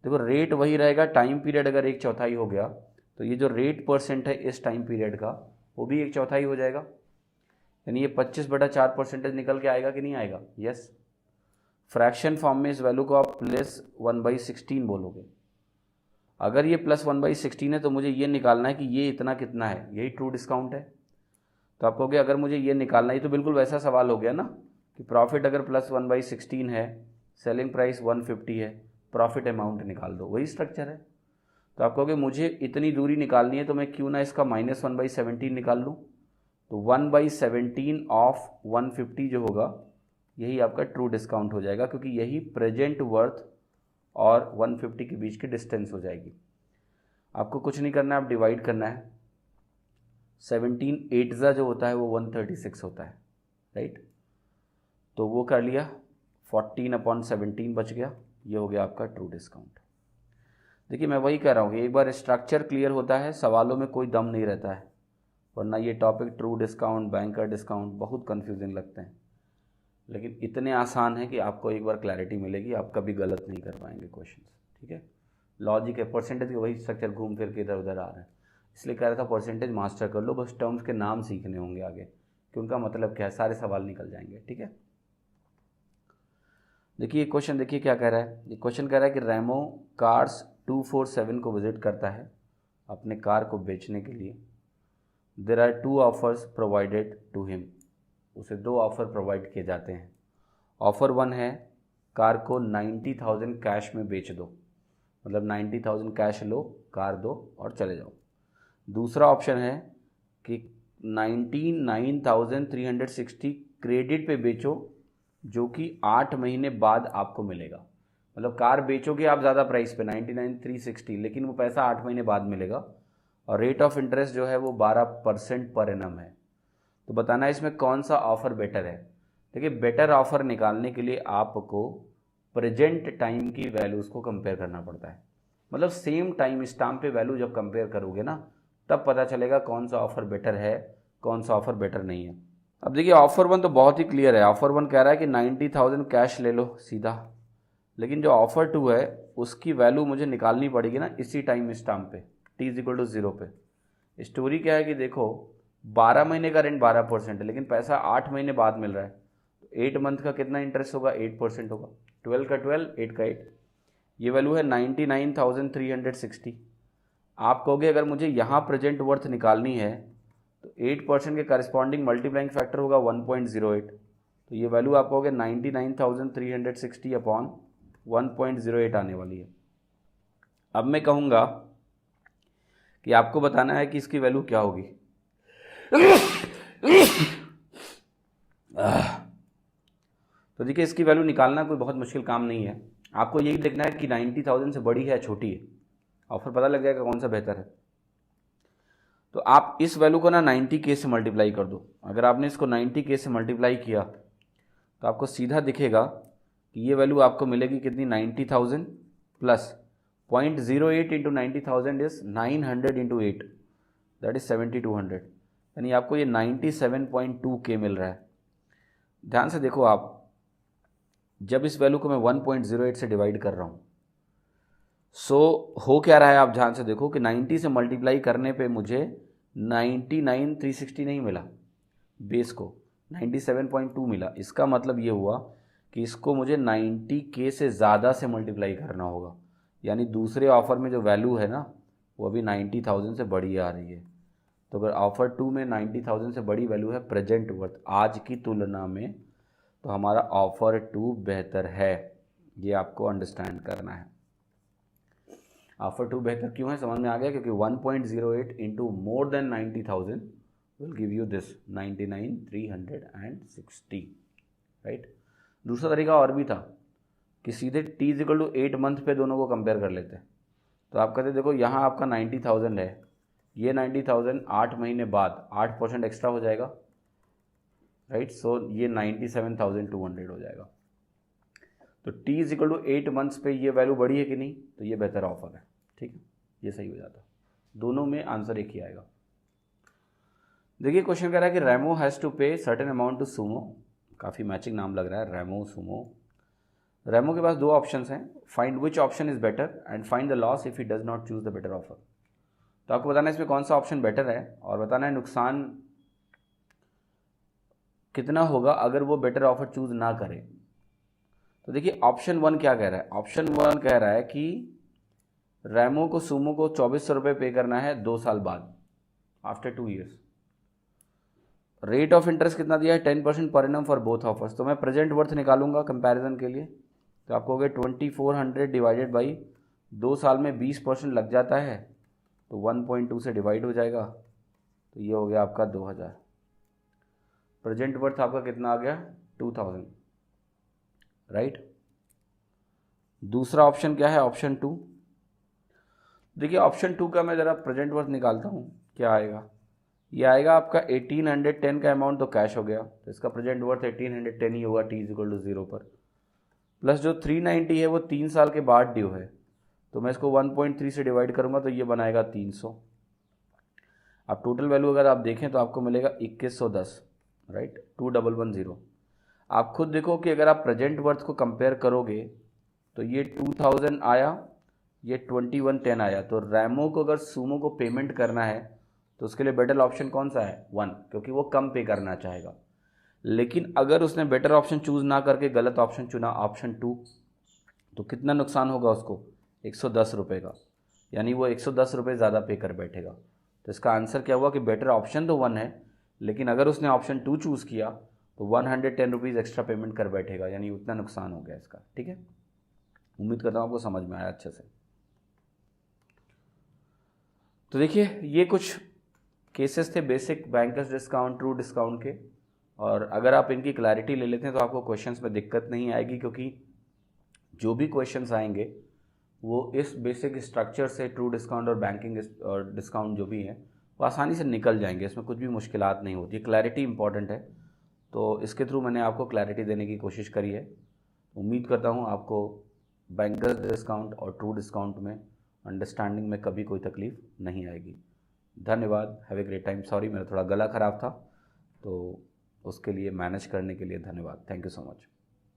देखो रेट वही रहेगा, टाइम पीरियड अगर 1/4 हो गया तो ये जो रेट परसेंट है इस टाइम पीरियड का वो भी 1/4 हो जाएगा, यानी ये 25/4% निकल के आएगा कि नहीं आएगा। यस, फ्रैक्शन फॉर्म में इस वैल्यू को आप +1/16 बोलोगे। अगर ये +1/16 है तो मुझे ये निकालना है कि ये इतना कितना है, यही ट्रू डिस्काउंट है। तो आप कहोगे अगर मुझे ये निकालना है, तो बिल्कुल वैसा सवाल हो गया ना कि प्रॉफिट अगर +1/16 है, सेलिंग प्राइस 150 है, प्रॉफिट अमाउंट निकाल दो, वही स्ट्रक्चर है। तो आप कहोगे मुझे इतनी दूरी निकालनी है तो मैं क्यों ना इसका -1/17 निकाल लूँ। तो 1/17 ऑफ 150 जो होगा यही आपका ट्रू डिस्काउंट हो जाएगा, क्योंकि यही प्रेजेंट वर्थ और 150 के बीच की डिस्टेंस हो जाएगी। आपको कुछ नहीं करना है, आप डिवाइड करना है। 17/8 जो होता है वो 136 होता है, राइट। तो वो कर लिया, 14/17 बच गया, ये हो गया आपका ट्रू डिस्काउंट। देखिए मैं वही कह रहा हूँ कि एक बार स्ट्रक्चर क्लियर होता है सवालों में कोई दम नहीं रहता है, वरना ये topic true discount, banker discount बहुत कंफ्यूजिंग लगते हैं, लेकिन इतने आसान है कि आपको एक बार क्लैरिटी मिलेगी, आप कभी गलत नहीं कर पाएंगे क्वेश्चन। ठीक है, लॉजिक है, परसेंटेज के वही स्ट्रक्चर घूम फिर के इधर उधर आ रहे हैं, इसलिए कह रहा था परसेंटेज मास्टर कर लो, बस टर्म्स के नाम सीखने होंगे आगे कि उनका मतलब क्या है, सारे सवाल निकल जाएंगे। ठीक है, देखिए क्वेश्चन देखिए क्या कह रहा है। ये क्वेश्चन कह रहा है कि रेमो कार्स 247 को विजिट करता है अपने कार को बेचने के लिए। There are 2 offers provided to him, उसे 2 ऑफ़र प्रोवाइड किए जाते हैं। ऑफ़र 1 है कार को 90,000 कैश में बेच दो, मतलब 90,000 कैश लो, कार दो और चले जाओ। दूसरा ऑप्शन है कि 99,360 क्रेडिट पे बेचो, जो कि 8 महीने बाद आपको मिलेगा। मतलब कार बेचोगे आप ज़्यादा प्राइस पे 99,360, लेकिन वो पैसा 8 महीने बाद मिलेगा, और रेट ऑफ इंटरेस्ट जो है वो 12% पर एनम है। तो बताना है इसमें कौन सा ऑफ़र बेटर है। देखिए बेटर ऑफ़र निकालने के लिए आपको प्रेजेंट टाइम की वैल्यूज़ को कंपेयर करना पड़ता है, मतलब सेम टाइम स्टाम्प पे वैल्यू जब कंपेयर करोगे ना, तब पता चलेगा कौन सा ऑफ़र बेटर है, कौन सा ऑफ़र बेटर नहीं है। अब देखिए ऑफर वन तो बहुत ही क्लियर है, ऑफर वन कह रहा है कि 90,000 कैश ले लो सीधा, लेकिन जो ऑफर टू है उसकी वैल्यू मुझे निकालनी पड़ेगी ना इसी टाइम स्टाम्प पे, t इज इक्वल टू 0 पे। स्टोरी क्या है कि देखो 12 महीने का रेंट 12% है, लेकिन पैसा 8 महीने बाद मिल रहा है, तो 8 मंथ का कितना इंटरेस्ट होगा, 8% होगा, 12 का 12, 8 का 8, ये वैल्यू है 99,360। आप कहोगे अगर मुझे यहाँ प्रेजेंट वर्थ निकालनी है तो 8% के करस्पॉन्डिंग मल्टीप्लाइंग फैक्टर होगा 1.08, तो ये वैल्यू आप कहोगे 99,360 अपॉन 1.08 आने वाली है। अब मैं कहूँगा कि आपको बताना है कि इसकी वैल्यू क्या होगी। तो देखिए इसकी वैल्यू निकालना कोई बहुत मुश्किल काम नहीं है, आपको यही देखना है कि 90,000 से बड़ी है छोटी है, ऑफर पता लग जाएगा कौन सा बेहतर है। तो आप इस वैल्यू को ना 90K से मल्टीप्लाई कर दो। अगर आपने इसको 90K से मल्टीप्लाई किया तो आपको सीधा दिखेगा कि ये वैल्यू आपको मिलेगी कितनी, 90,000 plus 0.08 into 90,000 is 900 into 8, that is 7,200, यानी आपको ये 97.2K मिल रहा है। ध्यान से देखो आप, जब इस वैल्यू को मैं 1.08 से डिवाइड कर रहा हूँ, हो क्या रहा है आप ध्यान से देखो कि 90 से मल्टीप्लाई करने पे मुझे 99,360 नहीं मिला, बेस को 97.2 मिला। इसका मतलब ये हुआ कि इसको मुझे 90K से ज़्यादा से मल्टीप्लाई करना होगा, यानी दूसरे ऑफ़र में जो वैल्यू है ना वो अभी 90,000 से बड़ी आ रही है। तो अगर ऑफ़र टू में 90,000 से बड़ी वैल्यू है प्रेजेंट वर्थ आज की तुलना में, तो हमारा ऑफ़र टू बेहतर है, ये आपको अंडरस्टैंड करना है। ऑफर टू बेहतर क्यों है समझ में आ गया, क्योंकि 1.08 into more than 90,000 will give you this 99,360, right. दूसरा तरीका और भी था कि सीधे t is equal to 8 month पे दोनों को कंपेयर कर लेते हैं। तो आप कहते देखो यहाँ आपका 90,000 है, ये 90,000 8 महीने बाद 8% एक्स्ट्रा हो जाएगा, राइट, सो ये 97,200 हो जाएगा। तो t is equal to 8 months पे ये वैल्यू बड़ी है कि नहीं, तो ये बेहतर ऑफर है, ठीक है, ये सही हो जाता। दोनों में आंसर एक ही आएगा। देखिए क्वेश्चन कह रहा है कि रेमो हैज़ टू पे सर्टेन अमाउंट टू सुमो, काफ़ी मैचिंग नाम लग रहा है, रेमो सुमो। रेमो के पास दो ऑप्शंस हैं, find which option is better and find the loss if he does not choose the better offer. तो आपको बताना है इसमें कौन सा ऑप्शन बेटर है और बताना है नुकसान कितना होगा अगर वो बेटर ऑफर चूज ना करे। तो देखिए ऑप्शन वन क्या कह रहा है, ऑप्शन वन कह रहा है कि रेमो को सुमो को 2400 रुपये पे करना है 2 साल बाद, after 2 years. Rate of interest कितना दिया है, 10% per annum for both offers. तो मैं प्रेजेंट वर्थ निकालूंगा कंपैरिजन के लिए, तो आपको हो गया 2400 डिवाइडेड बाई 2 साल में 20% लग जाता है, तो 1.2 से डिवाइड हो जाएगा, तो ये हो गया आपका 2000। प्रेजेंट वर्थ आपका कितना आ गया, 2000, राइट। दूसरा ऑप्शन क्या है, ऑप्शन टू। देखिए ऑप्शन टू का मैं ज़रा प्रेजेंट वर्थ निकालता हूँ, क्या आएगा, ये आएगा आपका 1810 का अमाउंट तो कैश हो गया, तो इसका प्रेजेंट वर्थ 1810 ही होगा t इज इक्वल टू 0 पर, प्लस जो 390 है वो 3 साल के बाद ड्यू है, तो मैं इसको 1.3 से डिवाइड करूँगा तो ये बनाएगा 300। अब टोटल वैल्यू अगर आप देखें तो आपको मिलेगा 2110, राइट, 2110। आप खुद देखो कि अगर आप प्रेजेंट वर्थ को कंपेयर करोगे तो ये 2000 आया, ये 2110 आया, तो रेमो को अगर सुमो को पेमेंट करना है तो उसके लिए बेटर ऑप्शन कौन सा है, 1, क्योंकि वो कम पे करना चाहेगा। लेकिन अगर उसने बेटर ऑप्शन चूज ना करके गलत ऑप्शन चुना, ऑप्शन 2, तो कितना नुकसान होगा उसको, 110 रुपये का, यानी वो 110 रुपये ज़्यादा पे कर बैठेगा। तो इसका आंसर क्या हुआ कि बेटर ऑप्शन तो 1 है, लेकिन अगर उसने ऑप्शन 2 चूज़ किया तो 110 रुपीज़ एक्स्ट्रा पेमेंट कर बैठेगा, यानी उतना नुकसान हो गया इसका, ठीक है। उम्मीद करता हूँ आपको समझ में आया अच्छे से। तो देखिए ये कुछ केसेस थे basic bankers discount, true discount के, और अगर आप इनकी क्लैरिटी ले लेते हैं तो आपको क्वेश्चंस में दिक्कत नहीं आएगी, क्योंकि जो भी क्वेश्चंस आएंगे वो इस बेसिक स्ट्रक्चर से ट्रू डिस्काउंट और बैंकिंग और डिस्काउंट जो भी हैं वो आसानी से निकल जाएंगे, इसमें कुछ भी मुश्किलात नहीं होती। क्लैरिटी इंपॉर्टेंट है, तो इसके थ्रू मैंने आपको क्लैरिटी देने की कोशिश करी है। उम्मीद करता हूँ आपको बैंकर्स डिस्काउंट और ट्रू डिस्काउंट में अंडरस्टैंडिंग में कभी कोई तकलीफ़ नहीं आएगी। धन्यवाद, have a great time. Sorry मेरा थोड़ा गला ख़राब था, तो उसके लिए मैनेज करने के लिए धन्यवाद। Thank you so much.